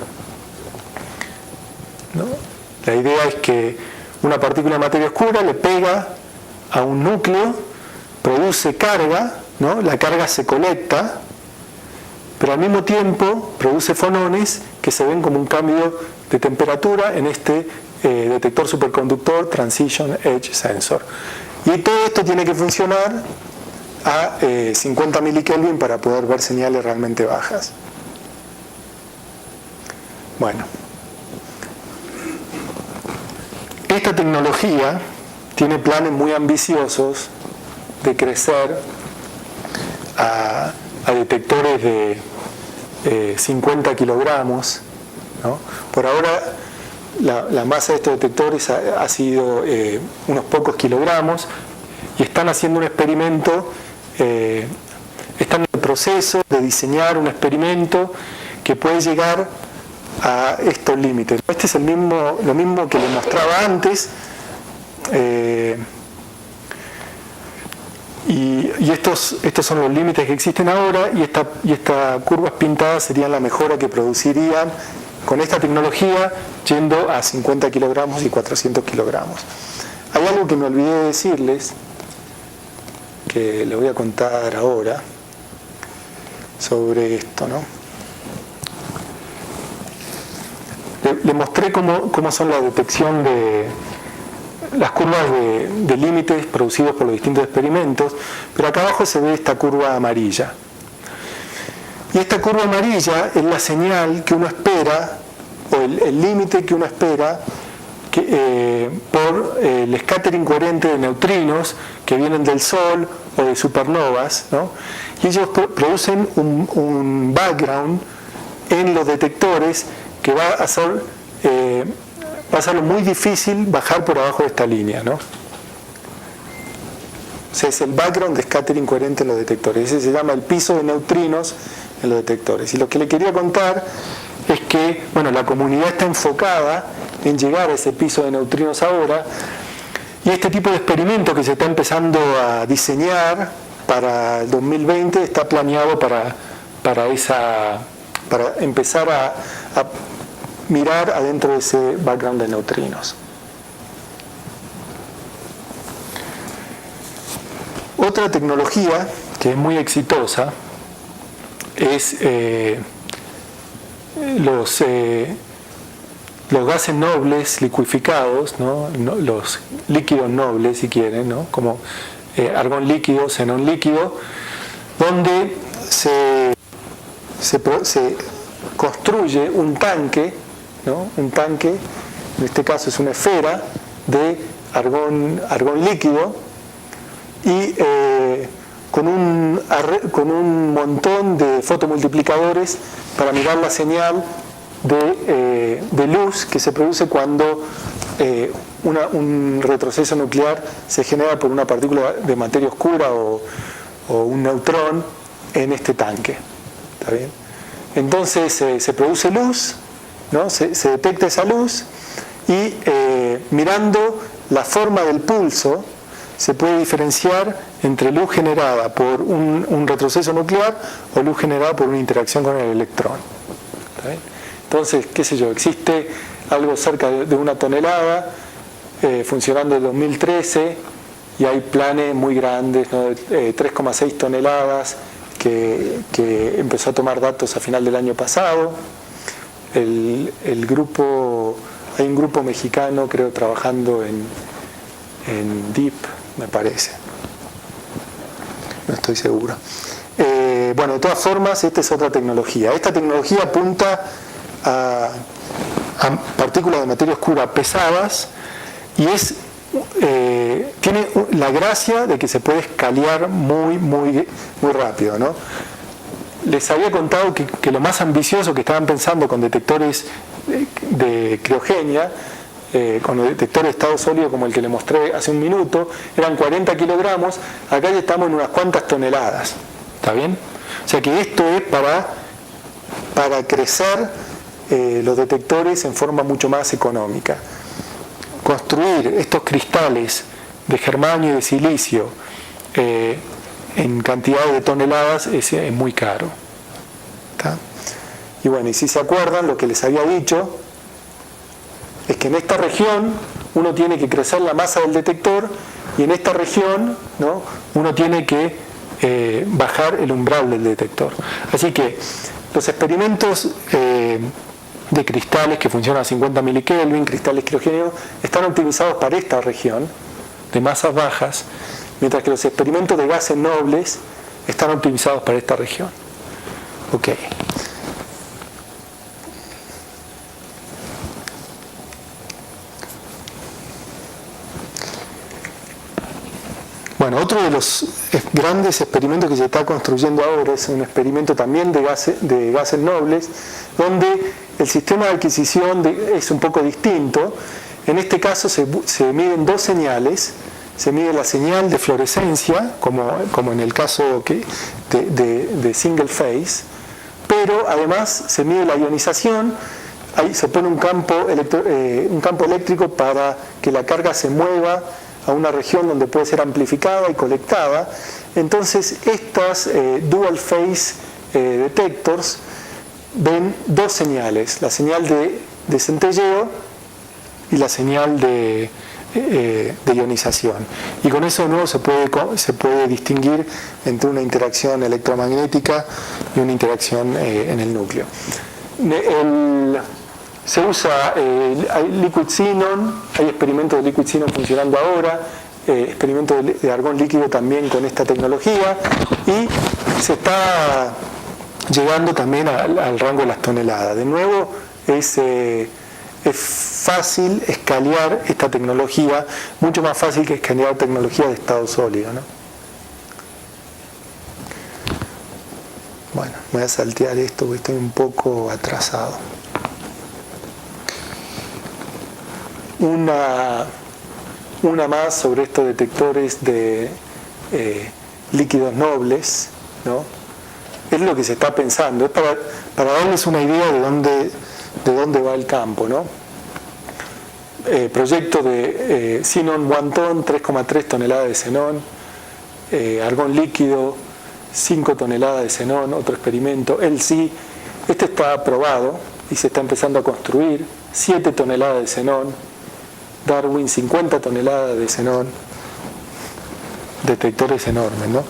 ¿no? La idea es que una partícula de materia oscura le pega a un núcleo, produce carga, ¿no? La carga se colecta, pero al mismo tiempo produce fonones que se ven como un cambio de temperatura en este detector superconductor Transition Edge Sensor. Y todo esto tiene que funcionar a 50 milikelvin para poder ver señales realmente bajas. Bueno, esta tecnología tiene planes muy ambiciosos de crecer a detectores de 50 kilogramos, ¿no? Por ahora la masa de estos detectores ha sido unos pocos kilogramos, y están haciendo un experimento, están en el proceso de diseñar un experimento que puede llegar a estos límites. Este es lo mismo que les mostraba antes, y estos son los límites que existen ahora, y estas curvas pintadas serían la mejora que producirían con esta tecnología yendo a 50 kilogramos y 400 kilogramos. Hay algo que me olvidé de decirles, que le voy a contar ahora sobre esto, ¿no? Le mostré cómo son la detección de las curvas de límites producidos por los distintos experimentos, pero acá abajo se ve esta curva amarilla. Y esta curva amarilla es la señal que uno espera, o el límite que uno espera por el scattering coherente de neutrinos que vienen del Sol o de supernovas, ¿no? Y ellos producen un background en los detectores que va a hacerlo muy difícil bajar por abajo de esta línea, ¿no? O sea, es el background de scattering coherente en los detectores. Ese se llama el piso de neutrinos en los detectores. Y lo que le quería contar es que, bueno, la comunidad está enfocada en llegar a ese piso de neutrinos ahora, y este tipo de experimento que se está empezando a diseñar para el 2020 está planeado para empezar a mirar adentro de ese background de neutrinos. Otra tecnología que es muy exitosa es los gases nobles liquificados, ¿no? Los líquidos nobles, si quieren, ¿no? Como argón líquido, xenón líquido, donde se construye un tanque, ¿no? Un tanque, en este caso es una esfera de argón líquido, y con un montón de fotomultiplicadores para mirar la señal de luz que se produce cuando un retroceso nuclear se genera por una partícula de materia oscura o un neutrón en este tanque. ¿Está bien? Entonces se produce luz, ¿no? Se detecta esa luz, y mirando la forma del pulso se puede diferenciar entre luz generada por un retroceso nuclear o luz generada por una interacción con el electrón. ¿Está bien? Entonces, qué sé yo, existe algo cerca de 1 tonelada funcionando en 2013, y hay planes muy grandes, ¿no? 3,6 toneladas que empezó a tomar datos a final del año pasado. Hay un grupo mexicano, creo, trabajando en DEEP, me parece. No estoy seguro. Bueno, de todas formas, esta es otra tecnología. Esta tecnología apunta a partículas de materia oscura pesadas y tiene la gracia de que se puede escanear muy rápido, ¿no? Les había contado que lo más ambicioso que estaban pensando con detectores de criogenia, con los detectores de estado sólido como el que les mostré hace un minuto, eran 40 kilogramos, acá ya estamos en unas cuantas toneladas. ¿Está bien? O sea que esto es para crecer los detectores en forma mucho más económica. Construir estos cristales de germanio y de silicio en cantidades de toneladas es muy caro. ¿Está? Y bueno, y si se acuerdan, lo que les había dicho es que en esta región uno tiene que crecer la masa del detector y en esta región, ¿no?, uno tiene que bajar el umbral del detector. Así que los experimentos de cristales que funcionan a 50 milikelvin, cristales criogénicos, están optimizados para esta región de masas bajas, mientras que los experimentos de gases nobles están optimizados para esta región. Ok. Bueno, otro de los grandes experimentos que se está construyendo ahora es un experimento también de gases nobles, donde el sistema de adquisición es un poco distinto. En este caso se miden dos señales. Se mide la señal de fluorescencia, como en el caso de single phase, pero además se mide la ionización. Ahí se pone un campo eléctrico para que la carga se mueva a una región donde puede ser amplificada y colectada. Entonces estas dual phase detectors ven dos señales, la señal de centelleo y la señal de ionización. Y con eso de nuevo se puede distinguir entre una interacción electromagnética y una interacción en el núcleo. Se usa liquid xenon, hay experimentos de liquid xenon funcionando ahora, experimentos de argón líquido también con esta tecnología, y se está llegando también al rango de las toneladas. De nuevo, es fácil escanear esta tecnología, mucho más fácil que escanear tecnología de estado sólido, ¿no? Bueno, me voy a saltear esto porque estoy un poco atrasado. Una más sobre estos detectores de líquidos nobles, ¿no? Es lo que se está pensando, es para darles una idea de dónde va el campo, ¿no? Proyecto de xenon one ton, 3,3 toneladas de xenón, argón líquido, 5 toneladas de xenón, otro experimento, LC, este está aprobado y se está empezando a construir, 7 toneladas de xenón, Darwin, 50 toneladas de xenón, detectores enormes, ¿no?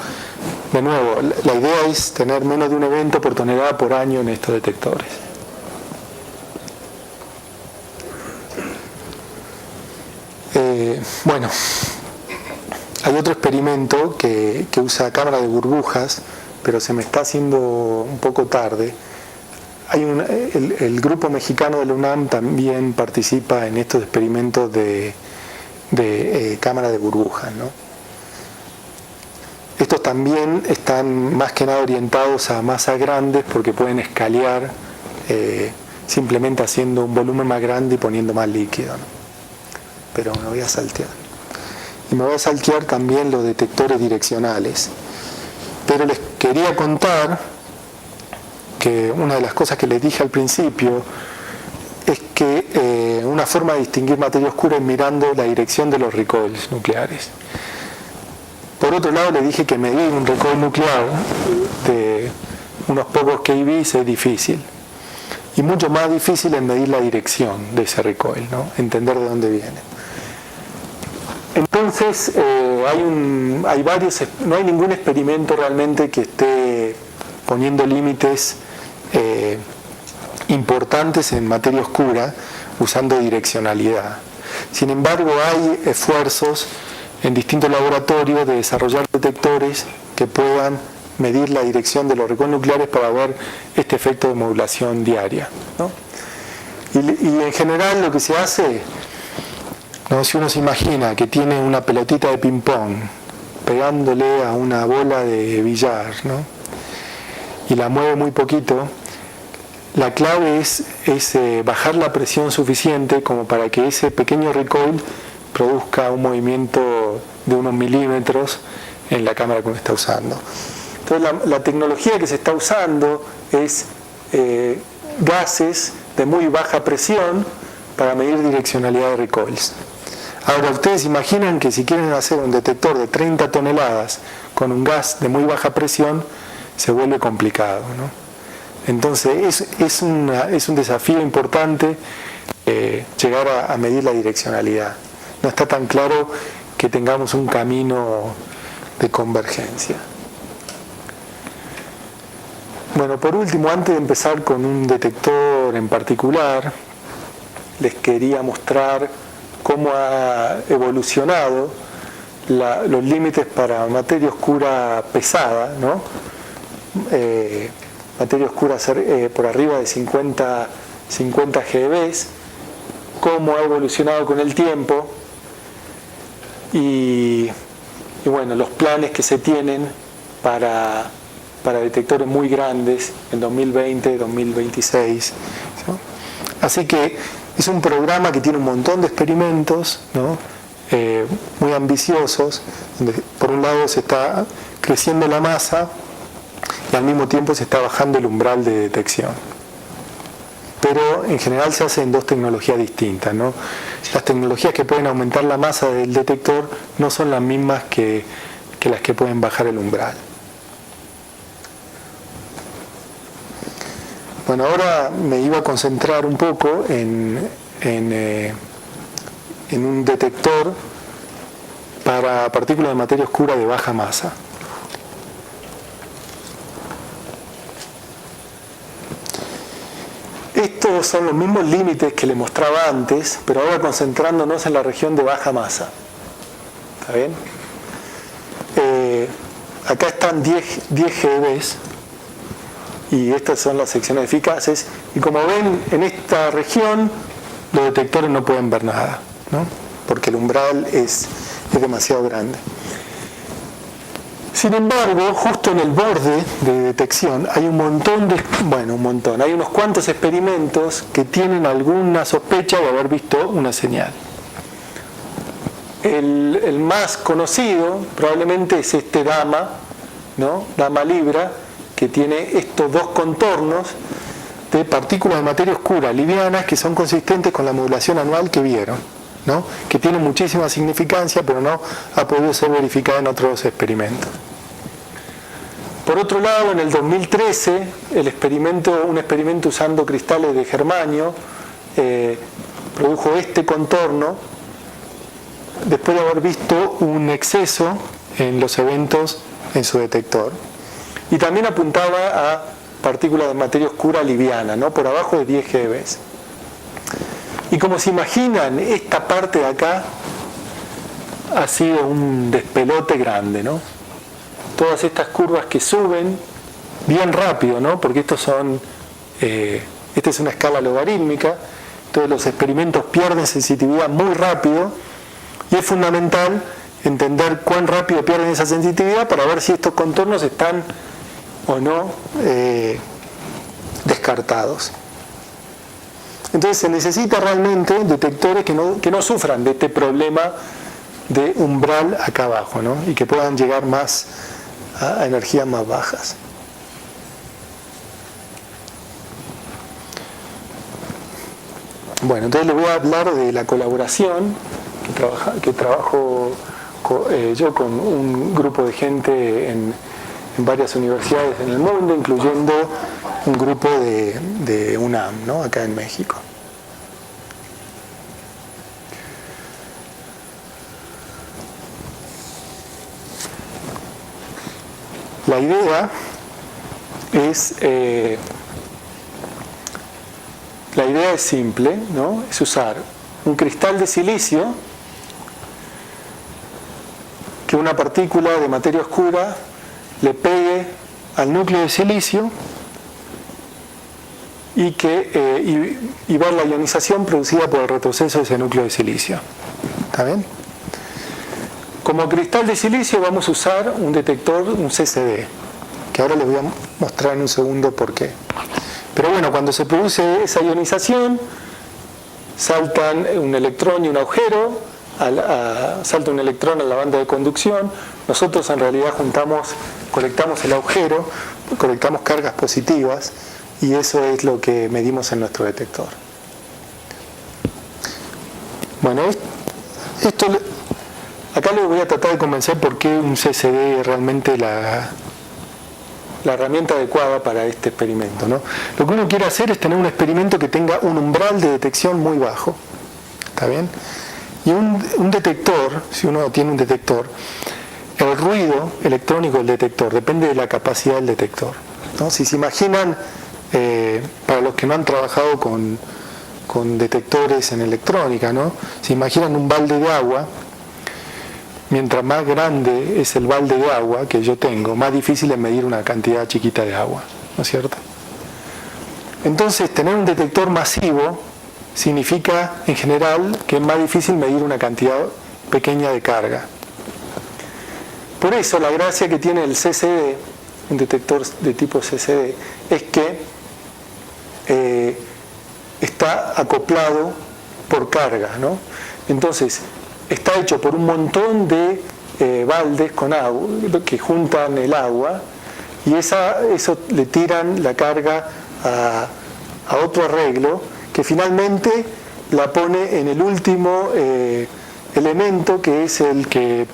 De nuevo, la idea es tener menos de un evento por tonelada por año en estos detectores. Bueno, hay otro experimento que usa cámara de burbujas, pero se me está haciendo un poco tarde. El grupo mexicano de la UNAM también participa en estos experimentos de cámara de burbujas, ¿no? Estos también están más que nada orientados a masas grandes porque pueden escanear simplemente haciendo un volumen más grande y poniendo más líquido, ¿no? Pero me voy a saltear. Y me voy a saltear también los detectores direccionales. Pero les quería contar que una de las cosas que les dije al principio es que una forma de distinguir materia oscura es mirando la dirección de los recoils nucleares. Por otro lado, les dije que medir un recoil nuclear de unos pocos keV es difícil. Y mucho más difícil es medir la dirección de ese recoil, ¿no? Entender de dónde viene. Entonces, hay varios, no hay ningún experimento realmente que esté poniendo límites importantes en materia oscura usando direccionalidad. Sin embargo, hay esfuerzos en distintos laboratorios de desarrollar detectores que puedan medir la dirección de los recoils nucleares para ver este efecto de modulación diaria, ¿no? Y en general lo que se hace, ¿no? Si uno se imagina que tiene una pelotita de ping-pong pegándole a una bola de billar, ¿no? Y la mueve muy poquito, la clave es bajar la presión suficiente como para que ese pequeño recoil produzca un movimiento de unos milímetros en la cámara que uno está usando. Entonces la tecnología que se está usando es gases de muy baja presión para medir direccionalidad de recoils. Ahora, ustedes imaginan que si quieren hacer un detector de 30 toneladas con un gas de muy baja presión, se vuelve complicado, ¿no? Entonces es un desafío importante llegar a medir la direccionalidad. No está tan claro que tengamos un camino de convergencia. Bueno, por último, antes de empezar con un detector en particular, les quería mostrar cómo ha evolucionado los límites para materia oscura pesada, ¿no? Materia oscura por arriba de 50 GeV, cómo ha evolucionado con el tiempo y bueno, los planes que se tienen para detectores muy grandes en 2020, 2026, ¿no? Así que es un programa que tiene un montón de experimentos, ¿no? Muy ambiciosos, donde por un lado se está creciendo la masa y al mismo tiempo se está bajando el umbral de detección. Pero en general se hace en dos tecnologías distintas, ¿no? Las tecnologías que pueden aumentar la masa del detector no son las mismas que las que pueden bajar el umbral. Bueno, ahora me iba a concentrar un poco en un detector para partículas de materia oscura de baja masa. Estos son los mismos límites que les mostraba antes, pero ahora concentrándonos en la región de baja masa. ¿Está bien? Acá están 10 GeV y estas son las secciones eficaces. Y como ven, en esta región los detectores no pueden ver nada, ¿no? Porque el umbral es demasiado grande. Sin embargo, justo en el borde de detección hay un montón, hay unos cuantos experimentos que tienen alguna sospecha de haber visto una señal. El más conocido probablemente es este DAMA, ¿no? DAMA Libra, que tiene estos dos contornos de partículas de materia oscura livianas que son consistentes con la modulación anual que vieron, ¿no? Que tiene muchísima significancia, pero no ha podido ser verificada en otros experimentos. Por otro lado, en el 2013, un experimento usando cristales de germanio produjo este contorno después de haber visto un exceso en los eventos en su detector. Y también apuntaba a partículas de materia oscura liviana, ¿no? Por abajo de 10 GeV. Y como se imaginan, esta parte de acá ha sido un despelote grande, ¿no? Todas estas curvas que suben bien rápido, ¿no? Porque esta es una escala logarítmica, entonces los experimentos pierden sensitividad muy rápido y es fundamental entender cuán rápido pierden esa sensitividad para ver si estos contornos están o no descartados. Entonces se necesita realmente detectores que no sufran de este problema de umbral acá abajo, ¿no? Y que puedan llegar más a energías más bajas. Bueno, entonces les voy a hablar de la colaboración que trabajo yo con un grupo de gente en varias universidades en el mundo, incluyendo un grupo de UNAM, ¿no? Acá en México. La idea es simple, ¿no? Es usar un cristal de silicio que una partícula de materia oscura le pegue al núcleo de silicio y ver la ionización producida por el retroceso de ese núcleo de silicio. ¿Está bien? Como cristal de silicio vamos a usar un detector, un CCD, que ahora les voy a mostrar en un segundo por qué. Pero bueno, cuando se produce esa ionización, saltan un electrón y un agujero, salta un electrón a la banda de conducción. Nosotros en realidad colectamos el agujero, colectamos cargas positivas, y eso es lo que medimos en nuestro detector. Bueno, acá les voy a tratar de convencer por qué un CCD es realmente la herramienta adecuada para este experimento, ¿no? Lo que uno quiere hacer es tener un experimento que tenga un umbral de detección muy bajo. ¿Está bien? Y un detector, si uno tiene un detector, el ruido electrónico del detector depende de la capacidad del detector, ¿no? Si se imaginan, para los que no han trabajado con detectores en electrónica, ¿no? Se imaginan un balde de agua. Mientras más grande es el balde de agua que yo tengo, más difícil es medir una cantidad chiquita de agua, ¿no es cierto? Entonces, tener un detector masivo significa, en general, que es más difícil medir una cantidad pequeña de carga. Por eso, la gracia que tiene el CCD, un detector de tipo CCD, es que está acoplado por carga, ¿no? Entonces, está hecho por un montón de baldes con agua que juntan el agua, y eso le tiran la carga a otro arreglo que finalmente la pone en el último elemento, que es el que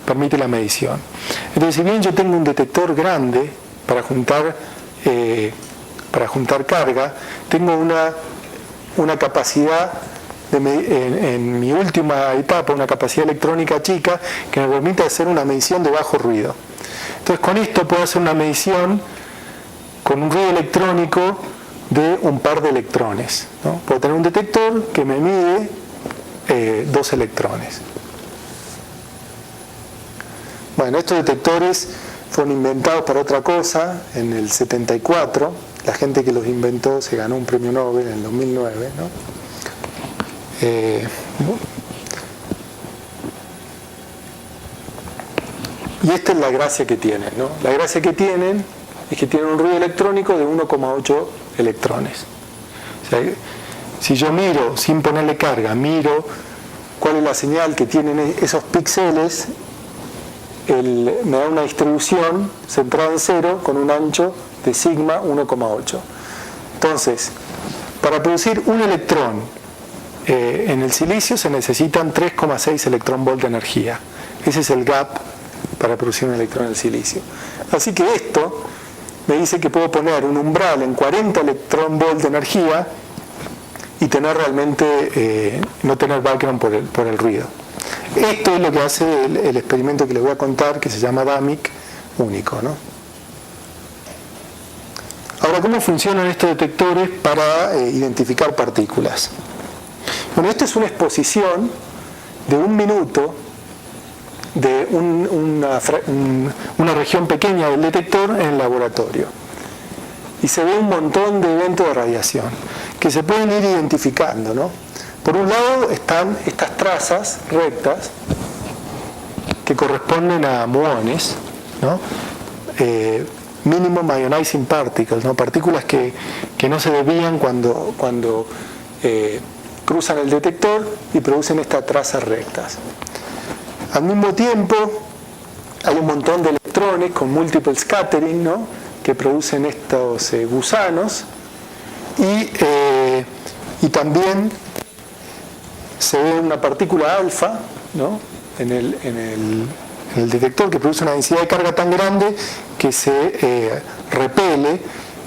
permite la medición. Entonces, si bien yo tengo un detector grande para juntar carga, tengo una capacidad en mi última etapa, una capacidad electrónica chica que me permite hacer una medición de bajo ruido. Entonces, con esto puedo hacer una medición con un ruido electrónico de un par de electrones, ¿no? Puedo tener un detector que me mide 2 electrones. Bueno, estos detectores fueron inventados para otra cosa en el 74. La gente que los inventó se ganó un premio Nobel en el 2009, ¿no? Y esta es la gracia que tienen, ¿no? La gracia que tienen es que tienen un ruido electrónico de 1,8 electrones. O sea, si yo miro, sin ponerle carga, miro cuál es la señal que tienen esos píxeles, me da una distribución centrada en 0 con un ancho de sigma 1,8. Entonces, para producir un electrón en el silicio se necesitan 3,6 electronvolt de energía. Ese es el gap para producir un electrón en el silicio. Así que esto me dice que puedo poner un umbral en 40 electronvolt de energía y tener realmente, no tener background por el ruido. Esto es lo que hace el experimento que les voy a contar, que se llama DAMIC único, ¿no? Ahora, ¿cómo funcionan estos detectores para identificar partículas? Bueno, esta es una exposición de 1 minuto de una región pequeña del detector en el laboratorio. Y se ve un montón de eventos de radiación que se pueden ir identificando, ¿no? Por un lado están estas trazas rectas que corresponden a muones, ¿no? Minimum ionizing particles, ¿no? Partículas que no se desvían cuando cruzan el detector y producen estas trazas rectas. Al mismo tiempo hay un montón de electrones con multiple scattering, ¿no? Que producen estos gusanos, y también se ve una partícula alfa, ¿no? en el detector, que produce una densidad de carga tan grande que se repele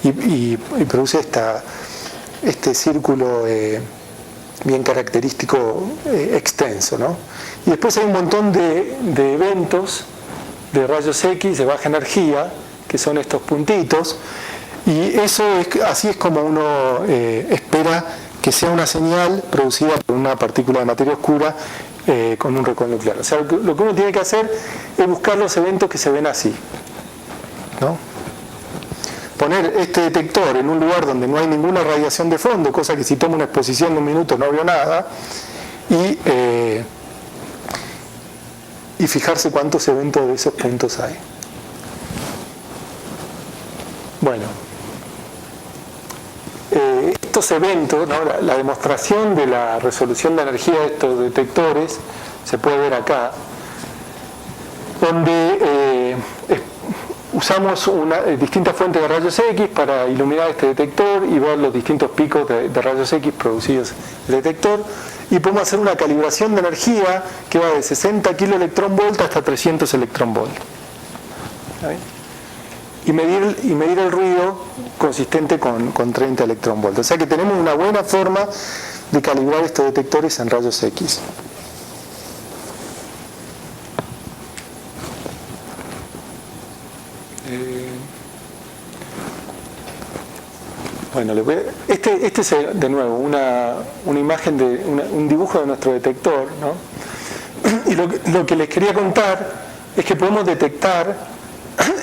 y produce este círculo bien característico extenso, ¿no? Y después hay un montón de eventos de rayos X de baja energía, que son estos puntitos, y así es como uno espera que sea una señal producida por una partícula de materia oscura con un recoil nuclear. O sea, lo que uno tiene que hacer es buscar los eventos que se ven así, ¿no? poner este detector en un lugar donde no hay ninguna radiación de fondo, cosa que si toma una exposición de 1 minuto no veo nada, y fijarse cuántos eventos de esos puntos hay. Bueno, estos eventos, ¿no? La demostración de la resolución de energía de estos detectores se puede ver acá, donde usamos distintas fuentes de rayos X para iluminar este detector y ver los distintos picos de rayos X producidos en el detector, y podemos hacer una calibración de energía que va de 60 kiloelectronvolt hasta 300 electronvolt. Y medir el ruido consistente con 30 electronvolt. O sea que tenemos una buena forma de calibrar estos detectores en rayos X. Bueno, este es de nuevo una imagen de un dibujo de nuestro detector, ¿no? Y lo que les quería contar es que podemos detectar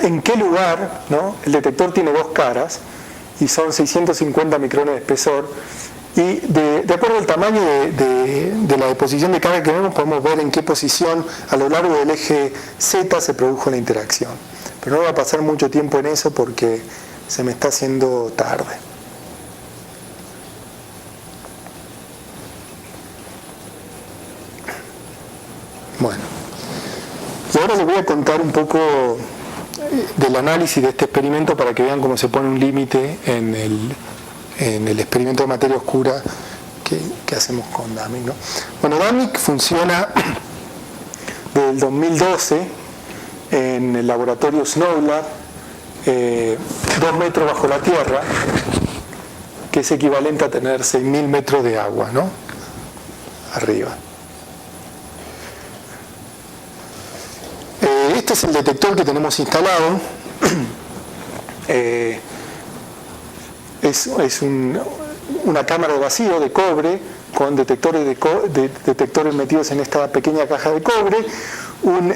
en qué lugar, ¿no? El detector tiene 2 caras y son 650 micrones de espesor, y de acuerdo al tamaño de la deposición de carga que vemos, podemos ver en qué posición a lo largo del eje Z se produjo la interacción. Pero no voy a pasar mucho tiempo en eso porque se me está haciendo tarde. Bueno, y ahora les voy a contar un poco del análisis de este experimento para que vean cómo se pone un límite en el experimento de materia oscura que hacemos con DAMIC, ¿no? Bueno, DAMIC funciona desde el 2012 en el laboratorio SNOWLAB, 2 metros bajo la tierra, que es equivalente a tener 6.000 metros de agua, ¿no? Arriba. Este es el detector que tenemos instalado. Es una cámara de vacío de cobre con detectores metidos en esta pequeña caja de cobre, un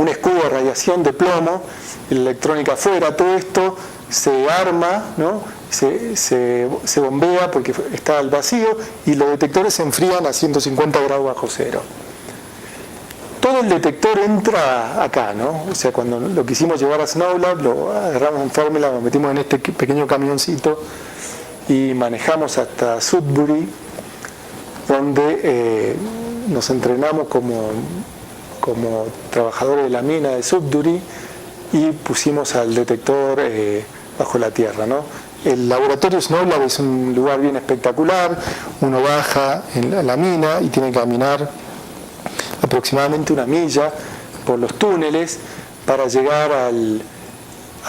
escudo de radiación de plomo, electrónica afuera. Todo esto se arma, ¿no? se bombea porque está al vacío, y los detectores se enfrían a 150 grados bajo cero. Todo el detector entra acá, ¿no? O sea, cuando lo quisimos llevar a SNOWLAB, lo agarramos en Fermilab, lo metimos en este pequeño camioncito y manejamos hasta Sudbury, donde nos entrenamos como trabajadores de la mina de Sudbury, y pusimos al detector bajo la tierra, ¿no? El laboratorio SNOWLAB es un lugar bien espectacular. Uno baja en la mina y tiene que caminar aproximadamente 1 milla por los túneles para llegar al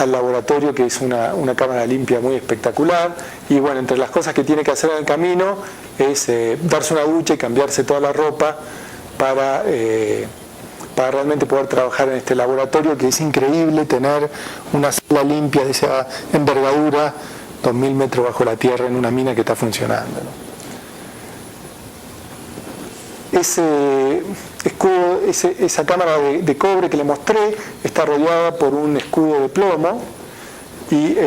laboratorio, que es una cámara limpia muy espectacular. Y bueno, entre las cosas que tiene que hacer en el camino es darse una ducha y cambiarse toda la ropa para realmente poder trabajar en este laboratorio, que es increíble tener una sala limpia de esa envergadura, 2.000 metros bajo la tierra, en una mina que está funcionando, ¿no? Esa cámara de cobre que le mostré está rodeada por un escudo de plomo y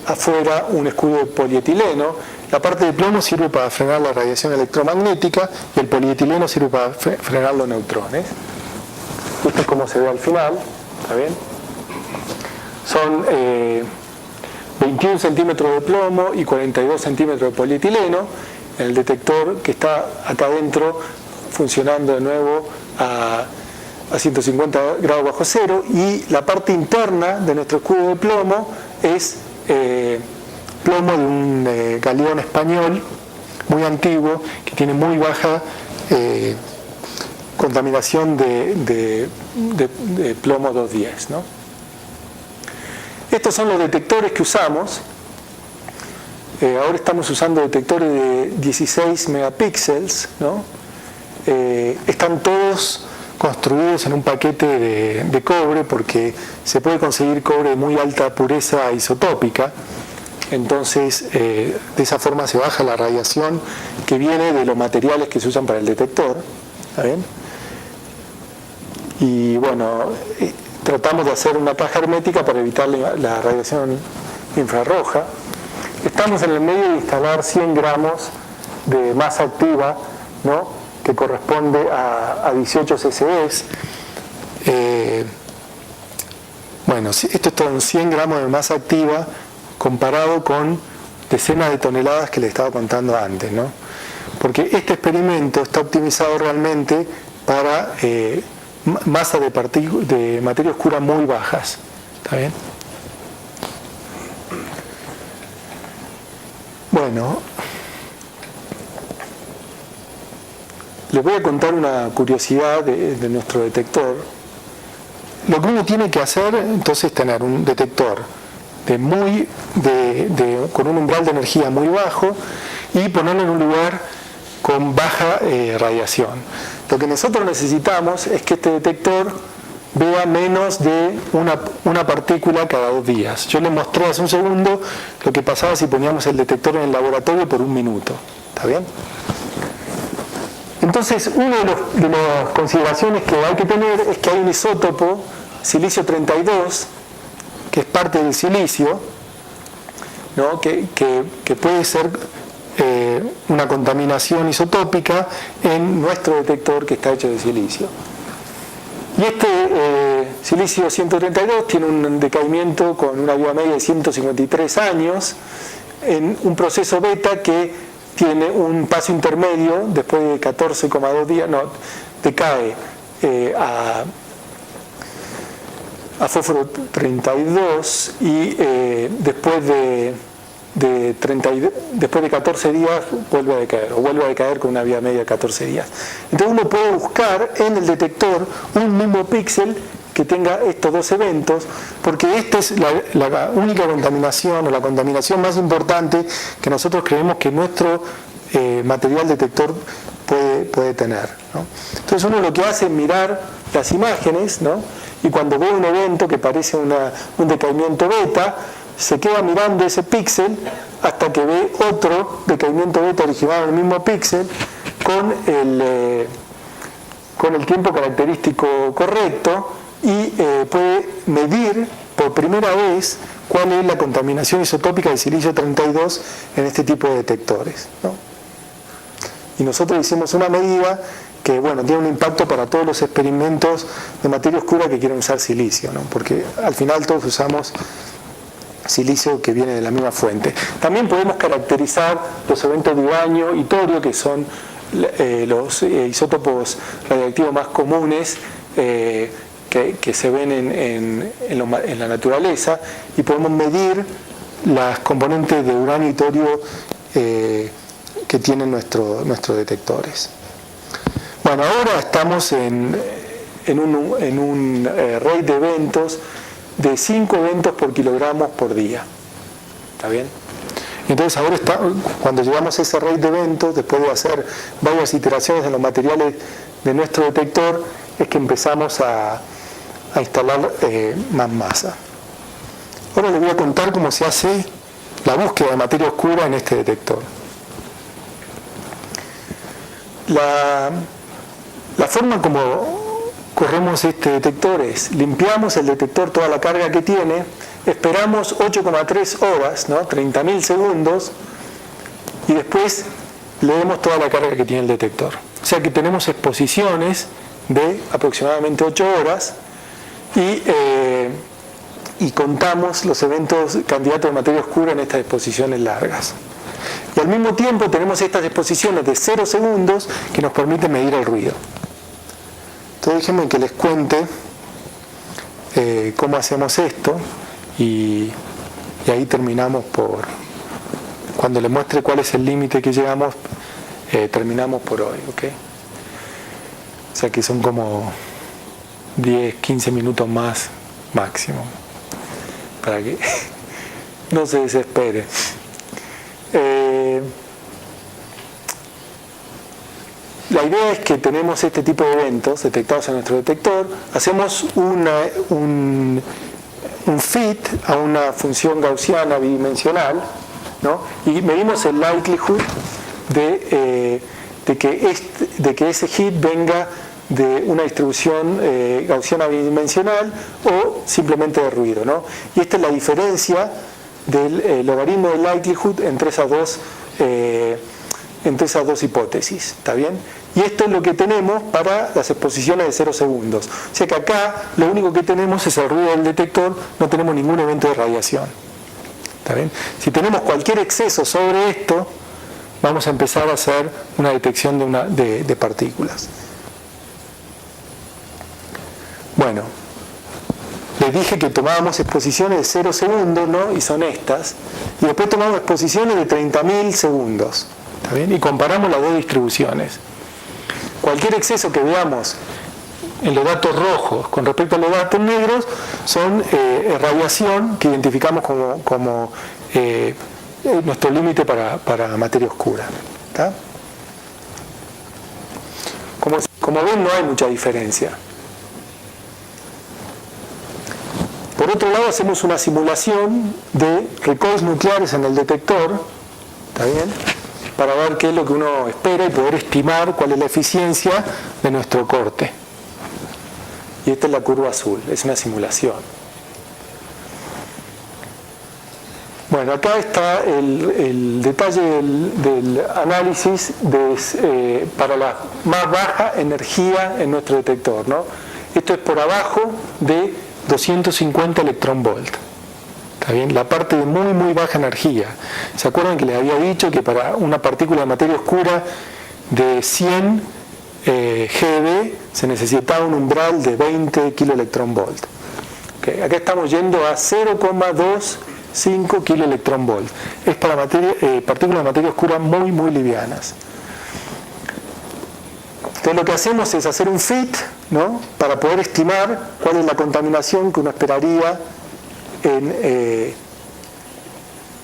afuera un escudo de polietileno. La parte de plomo sirve para frenar la radiación electromagnética y el polietileno sirve para frenar los neutrones. Esto es como se ve al final, ¿está bien? Son 21 centímetros de plomo y 42 centímetros de polietileno. El detector que está acá adentro funcionando de nuevo a 150 grados bajo cero, y la parte interna de nuestro escudo de plomo es plomo de un galeón español muy antiguo que tiene muy baja contaminación de plomo 210, ¿no? Estos son los detectores que usamos. Ahora estamos usando detectores de 16 megapíxeles, ¿no? Están todos construidos en un paquete de cobre, porque se puede conseguir cobre de muy alta pureza isotópica. Entonces, de esa forma se baja la radiación que viene de los materiales que se usan para el detector. ¿Está bien? Y bueno, tratamos de hacer una caja hermética para evitar la radiación infrarroja. Estamos en el medio de instalar 100 gramos de masa activa, ¿no?, que corresponde a 18 CCS. Bueno, estos son 100 gramos de masa activa comparado con decenas de toneladas que les estaba contando antes, ¿no? Porque este experimento está optimizado realmente para masas de materia oscura muy bajas. ¿Está bien? Bueno, les voy a contar una curiosidad de nuestro detector. Lo que uno tiene que hacer entonces es tener un detector con un umbral de energía muy bajo y ponerlo en un lugar con baja radiación. Lo que nosotros necesitamos es que este detector vea menos de una partícula cada 2 días. Yo les mostré hace un segundo lo que pasaba si poníamos el detector en el laboratorio por 1 minuto. ¿Está bien? Entonces, una de las consideraciones que hay que tener es que hay un isótopo, silicio 32, que es parte del silicio, ¿no?, que puede ser una contaminación isotópica en nuestro detector que está hecho de silicio. Y este silicio 132 tiene un decaimiento con una vida media de 153 años en un proceso beta que tiene un paso intermedio después de 14,2 días, decae a fósforo 32 y después de 14 días vuelve a decaer con una vida media de 14 días. Entonces uno puede buscar en el detector un mismo píxel que tenga estos 2 eventos, porque esta es la única contaminación o la contaminación más importante que nosotros creemos que nuestro material detector puede tener, ¿no? Entonces uno lo que hace es mirar las imágenes, ¿no?, y cuando ve un evento que parece un decaimiento beta, se queda mirando ese píxel hasta que ve otro decaimiento beta originado en el mismo píxel con el tiempo característico correcto y puede medir por primera vez cuál es la contaminación isotópica de silicio 32 en este tipo de detectores, ¿no? Y nosotros hicimos una medida que, bueno, tiene un impacto para todos los experimentos de materia oscura que quieren usar silicio, ¿no?, porque al final todos usamos silicio que viene de la misma fuente. También podemos caracterizar los eventos de uranio y torio, que son los isótopos radiactivos más comunes que se ven en la naturaleza, y podemos medir las componentes de uranio y torio que tienen nuestros detectores. Bueno, ahora estamos en un rate de eventos de 5 eventos por kilogramos por día. ¿Está bien? Entonces ahora cuando llegamos a ese rate de eventos, después de hacer varias iteraciones en los materiales de nuestro detector, es que empezamos a instalar más masa. Ahora les voy a contar cómo se hace la búsqueda de materia oscura en este detector. La forma como corremos este detector es: limpiamos el detector toda la carga que tiene, esperamos 8,3 horas, ¿no?, 30.000 segundos, y después leemos toda la carga que tiene el detector. O sea que tenemos exposiciones de aproximadamente 8 horas y contamos los eventos candidatos de materia oscura en estas exposiciones largas. Y al mismo tiempo tenemos estas exposiciones de 0 segundos que nos permiten medir el ruido. Entonces déjenme que les cuente cómo hacemos esto y ahí terminamos cuando les muestre cuál es el límite que llegamos, terminamos por hoy, ¿ok? O sea que son como 10, 15 minutos más máximo, para que no se desespere. La idea es que tenemos este tipo de eventos detectados en nuestro detector, hacemos un fit a una función gaussiana bidimensional, ¿no?, y medimos el likelihood de que ese hit venga de una distribución gaussiana bidimensional o simplemente de ruido, ¿no? Y esta es la diferencia del logaritmo de likelihood entre esas dos hipótesis, ¿está bien? Y esto es lo que tenemos para las exposiciones de 0 segundos. O sea que acá lo único que tenemos es el ruido del detector, no tenemos ningún evento de radiación. ¿Está bien? Si tenemos cualquier exceso sobre esto, vamos a empezar a hacer una detección de partículas. Bueno, les dije que tomábamos exposiciones de 0 segundos, ¿no? Y son estas. Y después tomamos exposiciones de 30.000 segundos. ¿Está bien? Y comparamos las dos distribuciones. Cualquier exceso que veamos en los datos rojos con respecto a los datos negros son radiación que identificamos como nuestro límite para materia oscura. ¿Está? Como ven, no hay mucha diferencia. Por otro lado, hacemos una simulación de recoils nucleares en el detector, ¿está bien?, para ver qué es lo que uno espera y poder estimar cuál es la eficiencia de nuestro corte. Y esta es la curva azul, es una simulación. Bueno, acá está el detalle del análisis para la más baja energía en nuestro detector, ¿no? Esto es por abajo de 250 electronvolt. ¿Está bien? La parte de muy muy baja energía. ¿Se acuerdan que les había dicho que para una partícula de materia oscura de 100 GeV se necesitaba un umbral de 20 kiloelectronvolt? ¿Okay? Acá estamos yendo a 0,25 kiloelectronvolt. Es para partículas de materia oscura muy muy livianas. Entonces lo que hacemos es hacer un fit, ¿no?, para poder estimar cuál es la contaminación que uno esperaría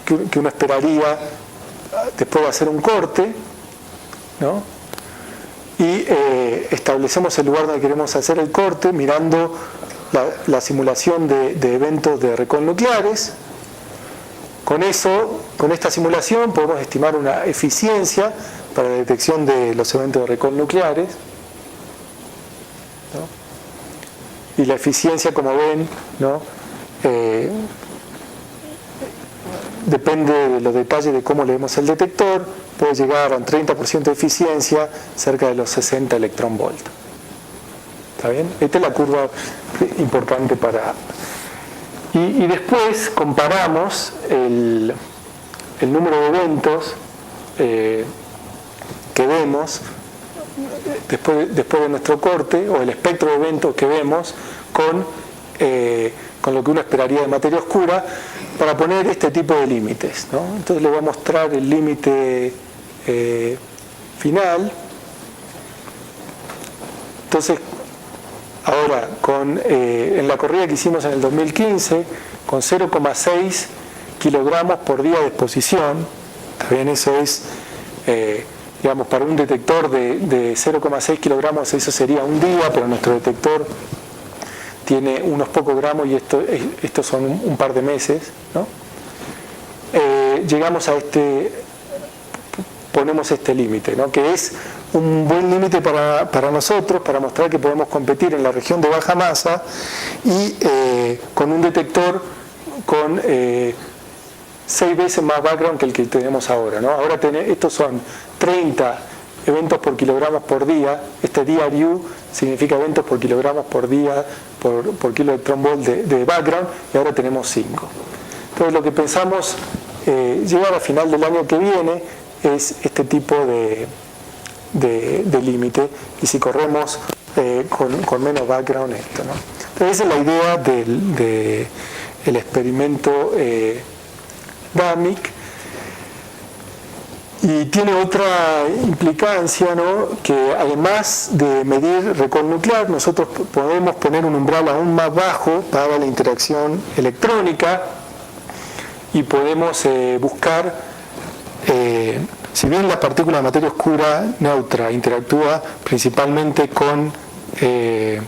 que uno esperaría después de hacer un corte, ¿no? Y establecemos el lugar donde queremos hacer el corte mirando la simulación de eventos de recoil nucleares. Con esta simulación podemos estimar una eficiencia para la detección de los eventos de recoil nucleares, ¿no? Y la eficiencia, como ven, ¿no?, depende de los detalles de cómo leemos el detector, puede llegar a un 30% de eficiencia, cerca de los 60 electronvolt. ¿Está bien? Esta es la curva importante para... Y después comparamos el número de eventos que vemos después de nuestro corte, o el espectro de eventos que vemos con lo que uno esperaría de materia oscura, para poner este tipo de límites, ¿no? Entonces les voy a mostrar el límite final. Entonces, ahora, en la corrida que hicimos en el 2015, con 0,6 kilogramos por día de exposición, también eso es, digamos, para un detector de 0,6 kilogramos, eso sería un día, pero nuestro detector tiene unos pocos gramos y estos son un par de meses, ¿no? Llegamos a ponemos este límite, ¿no?, que es un buen límite para nosotros, para mostrar que podemos competir en la región de baja masa y con un detector con 6 veces más background que el que tenemos ahora, ¿no? Ahora estos son 30 eventos por kilogramos por día. Este DRU significa eventos por kilogramos por día por kiloelectronvolt de background, y ahora tenemos 5. Entonces lo que pensamos llegar a final del año que viene es este tipo de límite, y si corremos con menos background esto, ¿no? Entonces esa es la idea del experimento DAMIC. Y tiene otra implicancia, ¿no?, que además de medir recoil nuclear, nosotros podemos poner un umbral aún más bajo para la interacción electrónica, y podemos buscar, si bien la partícula de materia oscura neutra interactúa principalmente con el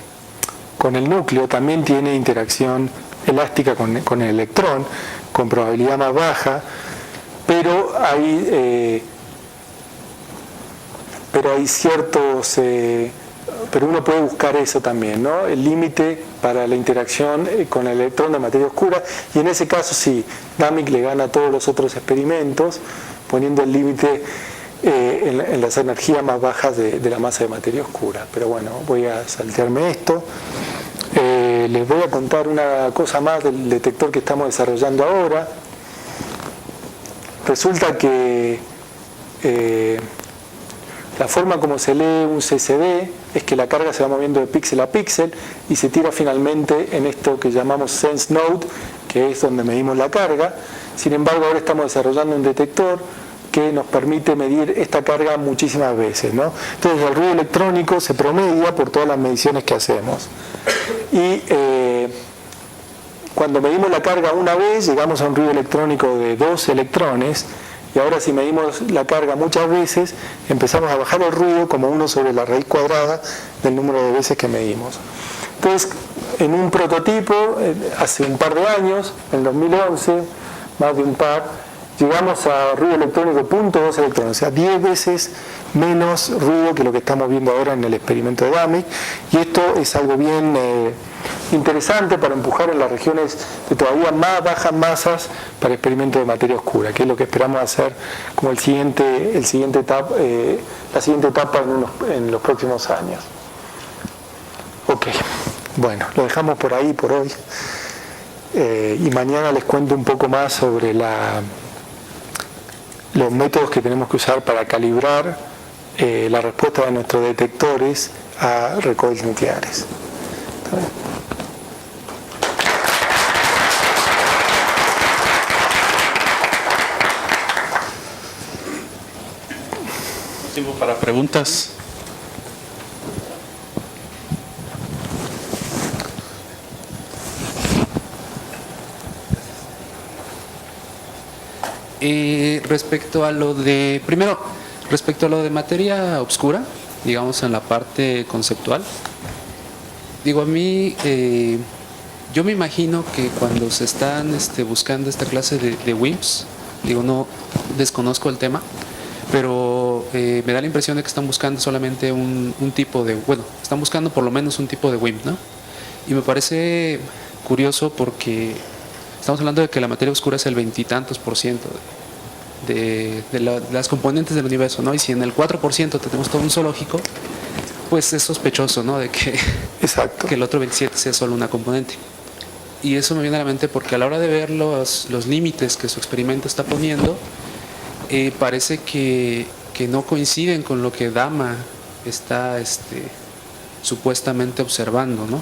núcleo, también tiene interacción elástica con el electrón, con probabilidad más baja, pero hay ciertos pero uno puede buscar eso también, ¿no? El límite para la interacción con el electrón de materia oscura, y en ese caso sí, Damick le gana a todos los otros experimentos, poniendo el límite en las energías más bajas de la masa de materia oscura. Pero bueno, voy a saltearme esto. Les voy a contar una cosa más del detector que estamos desarrollando ahora. Resulta que la forma como se lee un CCD es que la carga se va moviendo de píxel a píxel y se tira finalmente en esto que llamamos Sense Node, que es donde medimos la carga. Sin embargo, ahora estamos desarrollando un detector que nos permite medir esta carga muchísimas veces, ¿no? Entonces el ruido electrónico se promedia por todas las mediciones que hacemos. Y cuando medimos la carga una vez, llegamos a un ruido electrónico de 2 electrones, y ahora si medimos la carga muchas veces, empezamos a bajar el ruido como 1 sobre la raíz cuadrada del número de veces que medimos. Entonces, en un prototipo, hace un par de años, en 2011, más de un par, llegamos a ruido electrónico 0.2 electrones, o sea, 10 veces menos ruido que lo que estamos viendo ahora en el experimento de Damick, y esto es algo bien interesante para empujar en las regiones de todavía más bajas masas para experimentos de materia oscura, que es lo que esperamos hacer como la siguiente etapa en los próximos años. Ok, bueno, lo dejamos por ahí por hoy, y mañana les cuento un poco más sobre los métodos que tenemos que usar para calibrar la respuesta de nuestros detectores a recoils nucleares. ¿Está bien? Tiempo para preguntas. Respecto a lo de materia oscura, digamos en la parte conceptual, digo a mí, yo me imagino que cuando se están buscando esta clase de WIMPs, digo no desconozco el tema, pero me da la impresión de que están buscando solamente un tipo de, bueno, están buscando por lo menos un tipo de WIMP, ¿no? Y me parece curioso porque estamos hablando de que la materia oscura es el 20 y tantos % de las componentes del universo, ¿no? Y si en el 4% tenemos todo un zoológico, pues es sospechoso, ¿no? De que, exacto, que el otro 27 sea solo una componente. Y eso me viene a la mente porque a la hora de ver los límites que su experimento está poniendo, parece que no coinciden con lo que Dama está supuestamente observando, ¿no?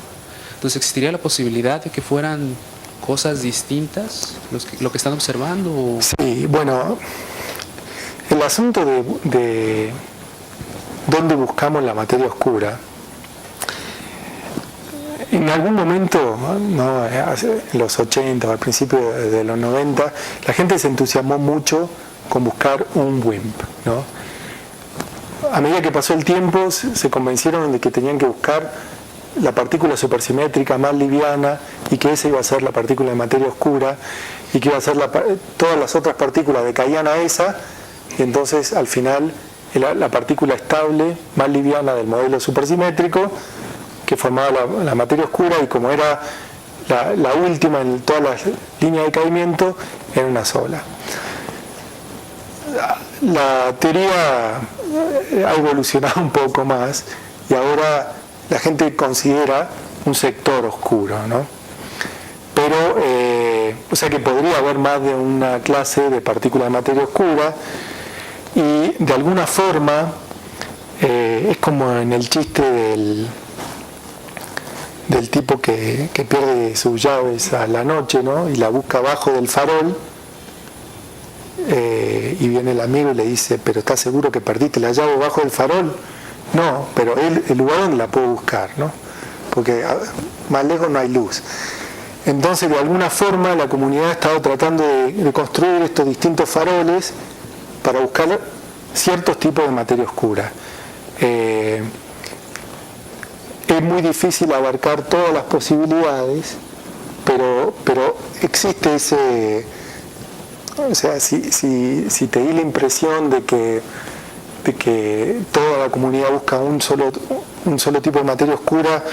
Entonces existiría la posibilidad de que fueran cosas distintas lo que están observando, ¿o? Sí, bueno, el asunto de dónde buscamos la materia oscura, en algún momento, ¿no? En los 80 o al principio de los 90, la gente se entusiasmó mucho con buscar un WIMP, ¿no? A medida que pasó el tiempo se convencieron de que tenían que buscar la partícula supersimétrica más liviana, y que esa iba a ser la partícula de materia oscura, y que iba a ser todas las otras partículas decaían a esa, y entonces al final la partícula estable más liviana del modelo supersimétrico que formaba la materia oscura, y como era la última en todas las líneas de caimiento, era una sola. La teoría ha evolucionado un poco más y ahora la gente considera un sector oscuro, ¿no? Pero, o sea que podría haber más de una clase de partículas de materia oscura, y de alguna forma es como en el chiste del tipo que pierde sus llaves a la noche, ¿no? Y la busca abajo del farol, y viene el amigo y le dice: ¿pero estás seguro que perdiste la llave bajo del farol? No, pero el lugar donde la puedo buscar, ¿no? Porque más lejos no hay luz. Entonces, de alguna forma, la comunidad ha estado tratando de construir estos distintos faroles para buscar ciertos tipos de materia oscura. Es muy difícil abarcar todas las posibilidades, pero existe ese... O sea, si te di la impresión de que toda la comunidad busca un solo un solo tipo de materia oscura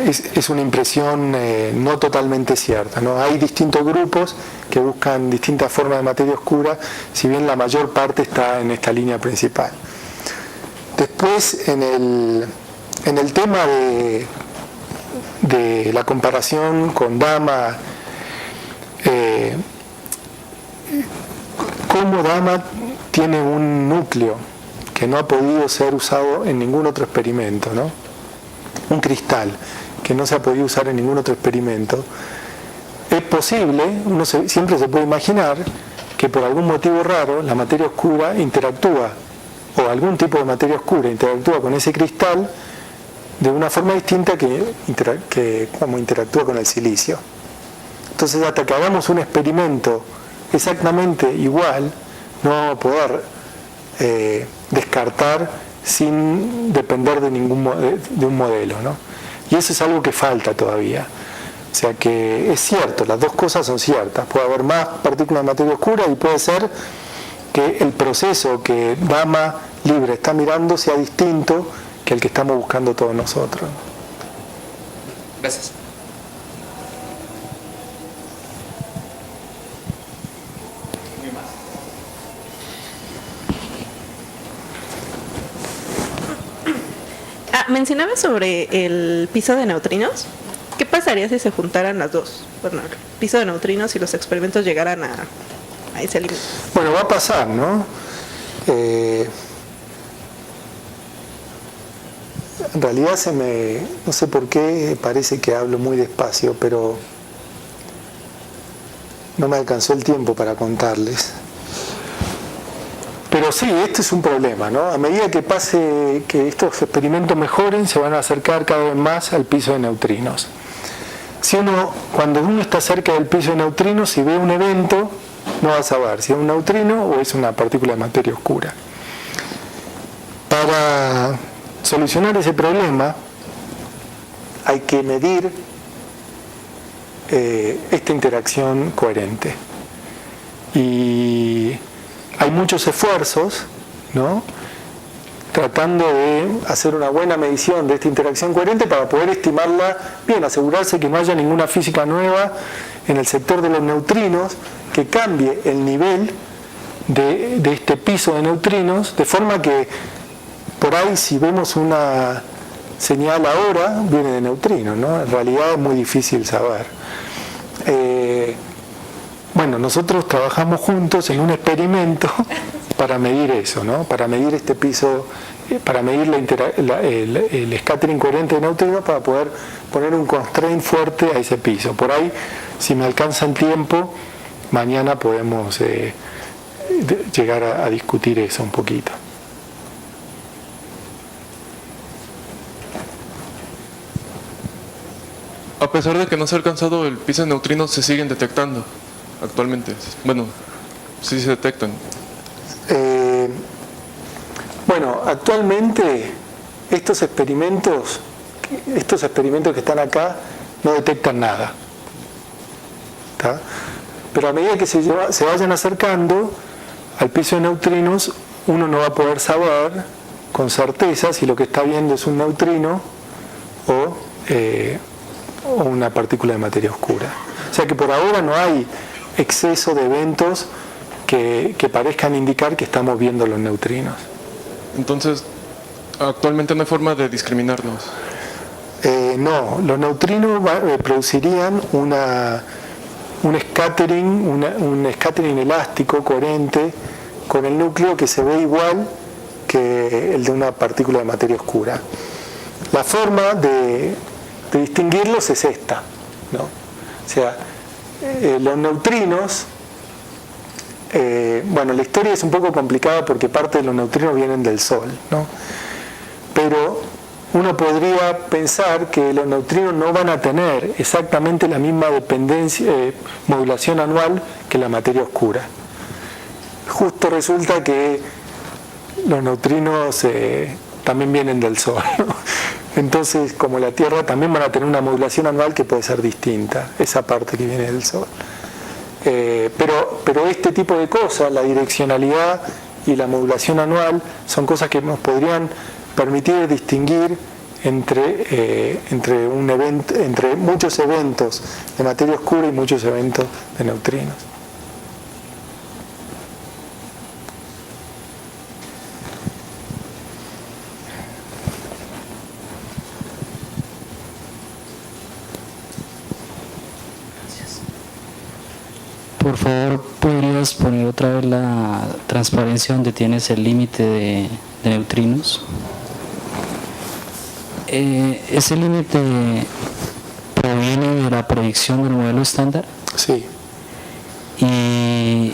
es una impresión no totalmente cierta, ¿no? Hay distintos grupos que buscan distintas formas de materia oscura, si bien la mayor parte está en esta línea principal. Después, en el tema de la comparación con Dama, cómo Dama tiene un núcleo que no ha podido ser usado en ningún otro experimento, ¿no? Un cristal que no se ha podido usar en ningún otro experimento. Es posible, siempre se puede imaginar que por algún motivo raro la materia oscura interactúa, o algún tipo de materia oscura interactúa con ese cristal de una forma distinta que como interactúa con el silicio. Entonces, hasta que hagamos un experimento exactamente igual, no vamos a poder descartar sin depender de un modelo, ¿no? Y eso es algo que falta todavía. O sea que es cierto, las dos cosas son ciertas. Puede haber más partículas de materia oscura y puede ser que el proceso que Dama libre está mirando sea distinto que el que estamos buscando todos nosotros. Gracias. Mencionaba sobre el piso de neutrinos. ¿Qué pasaría si se juntaran las dos? Bueno, el piso de neutrinos y los experimentos llegaran a ese límite. Bueno, va a pasar, ¿no? En realidad no sé por qué, parece que hablo muy despacio, pero no me alcanzó el tiempo para contarles. Pero sí, este es un problema, ¿no? A medida que pase, que estos experimentos mejoren, se van a acercar cada vez más al piso de neutrinos. Cuando uno está cerca del piso de neutrinos, si ve un evento, no va a saber si es un neutrino o es una partícula de materia oscura. Para solucionar ese problema, hay que medir esta interacción coherente. Y hay muchos esfuerzos, ¿no?, tratando de hacer una buena medición de esta interacción coherente para poder estimarla bien, asegurarse que no haya ninguna física nueva en el sector de los neutrinos que cambie el nivel de este piso de neutrinos, de forma que por ahí, si vemos una señal ahora, viene de neutrinos, ¿no? En realidad es muy difícil saber. Bueno, nosotros trabajamos juntos en un experimento para medir eso, ¿no? Para medir este piso, para medir el scattering coherente de neutrinos, para poder poner un constraint fuerte a ese piso. Por ahí, si me alcanza el tiempo, mañana podemos llegar a discutir eso un poquito. A pesar de que no se ha alcanzado el piso de neutrinos, se siguen detectando actualmente. Bueno, sí se detectan. Bueno, actualmente estos experimentos que están acá no detectan nada, ¿tá? Pero a medida que se vayan acercando al piso de neutrinos, uno no va a poder saber con certeza si lo que está viendo es un neutrino o una partícula de materia oscura. O sea que por ahora no hay exceso de eventos que parezcan indicar que estamos viendo los neutrinos. Entonces, actualmente no hay forma de discriminarlos. No, los neutrinos producirían un scattering elástico, coherente, con el núcleo que se ve igual que el de una partícula de materia oscura. La forma de distinguirlos es esta, ¿no? O sea, los neutrinos, bueno, la historia es un poco complicada porque parte de los neutrinos vienen del Sol, ¿no? Pero uno podría pensar que los neutrinos no van a tener exactamente la misma modulación anual que la materia oscura. Justo resulta que los neutrinos también vienen del Sol, ¿no? Entonces, como la Tierra, también van a tener una modulación anual que puede ser distinta, esa parte que viene del Sol. Pero este tipo de cosas, la direccionalidad y la modulación anual, son cosas que nos podrían permitir distinguir entre muchos eventos de materia oscura y muchos eventos de neutrinos. Por favor, ¿podrías poner otra vez la transparencia donde tienes el límite de neutrinos? ¿Ese límite proviene de la predicción del modelo estándar? Sí, Y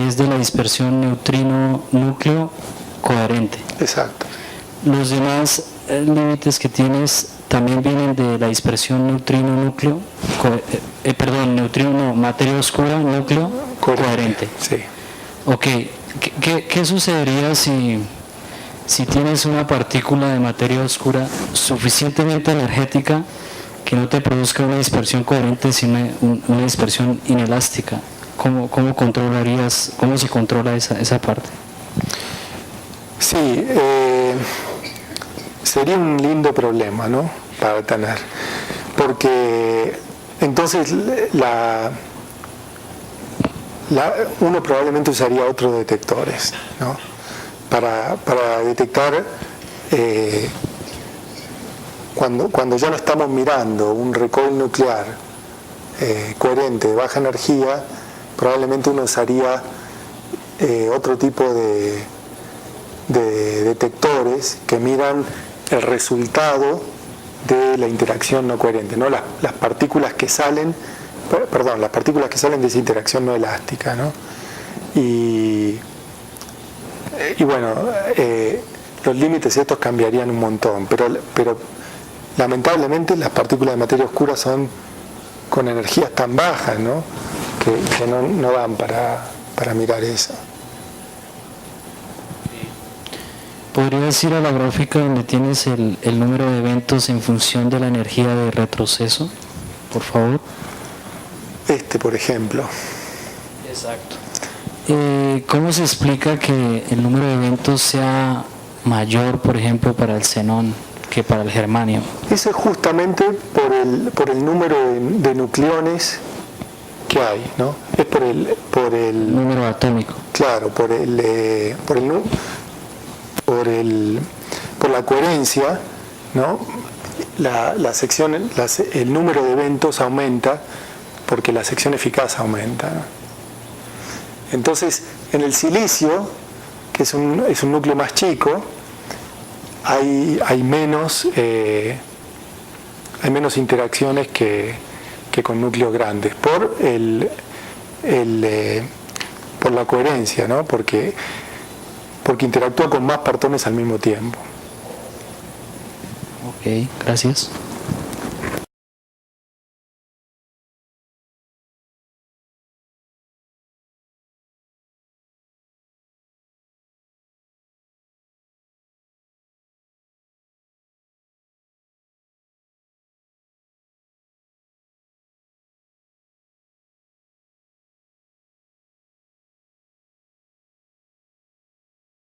es de la dispersión neutrino-núcleo coherente. exacto. Los demás límites que tienes también vienen de la dispersión neutrino-núcleo, materia oscura, núcleo coherente. Sí. Ok, ¿qué sucedería si tienes una partícula de materia oscura suficientemente energética que no te produzca una dispersión coherente, sino una dispersión inelástica? ¿Cómo controlarías, cómo se controla esa parte? Sí, sería un lindo problema, ¿no?, para tener, porque entonces uno probablemente usaría otros detectores, ¿no?, para detectar cuando ya no estamos mirando un recoil nuclear coherente de baja energía, probablemente uno usaría otro tipo de detectores que miran el resultado de la interacción no coherente, ¿no? Las partículas que salen de esa interacción no elástica, ¿no? Y bueno, los límites estos cambiarían un montón, pero lamentablemente las partículas de materia oscura son con energías tan bajas, ¿no?, que no dan para mirar eso. ¿Podrías ir a la gráfica donde tienes el número de eventos en función de la energía de retroceso, por favor? Por ejemplo. Exacto. ¿Cómo se explica que el número de eventos sea mayor, por ejemplo, para el xenón que para el germanio? Eso es justamente por el número de nucleones que hay, ¿no? Es por el número atómico. Claro, por la coherencia, ¿no? La sección, el número de eventos aumenta porque la sección eficaz aumenta, ¿no? Entonces, en el silicio, que es un núcleo más chico, hay menos interacciones que con núcleos grandes por la coherencia, ¿no? Porque interactúa con más partones al mismo tiempo. Ok, gracias.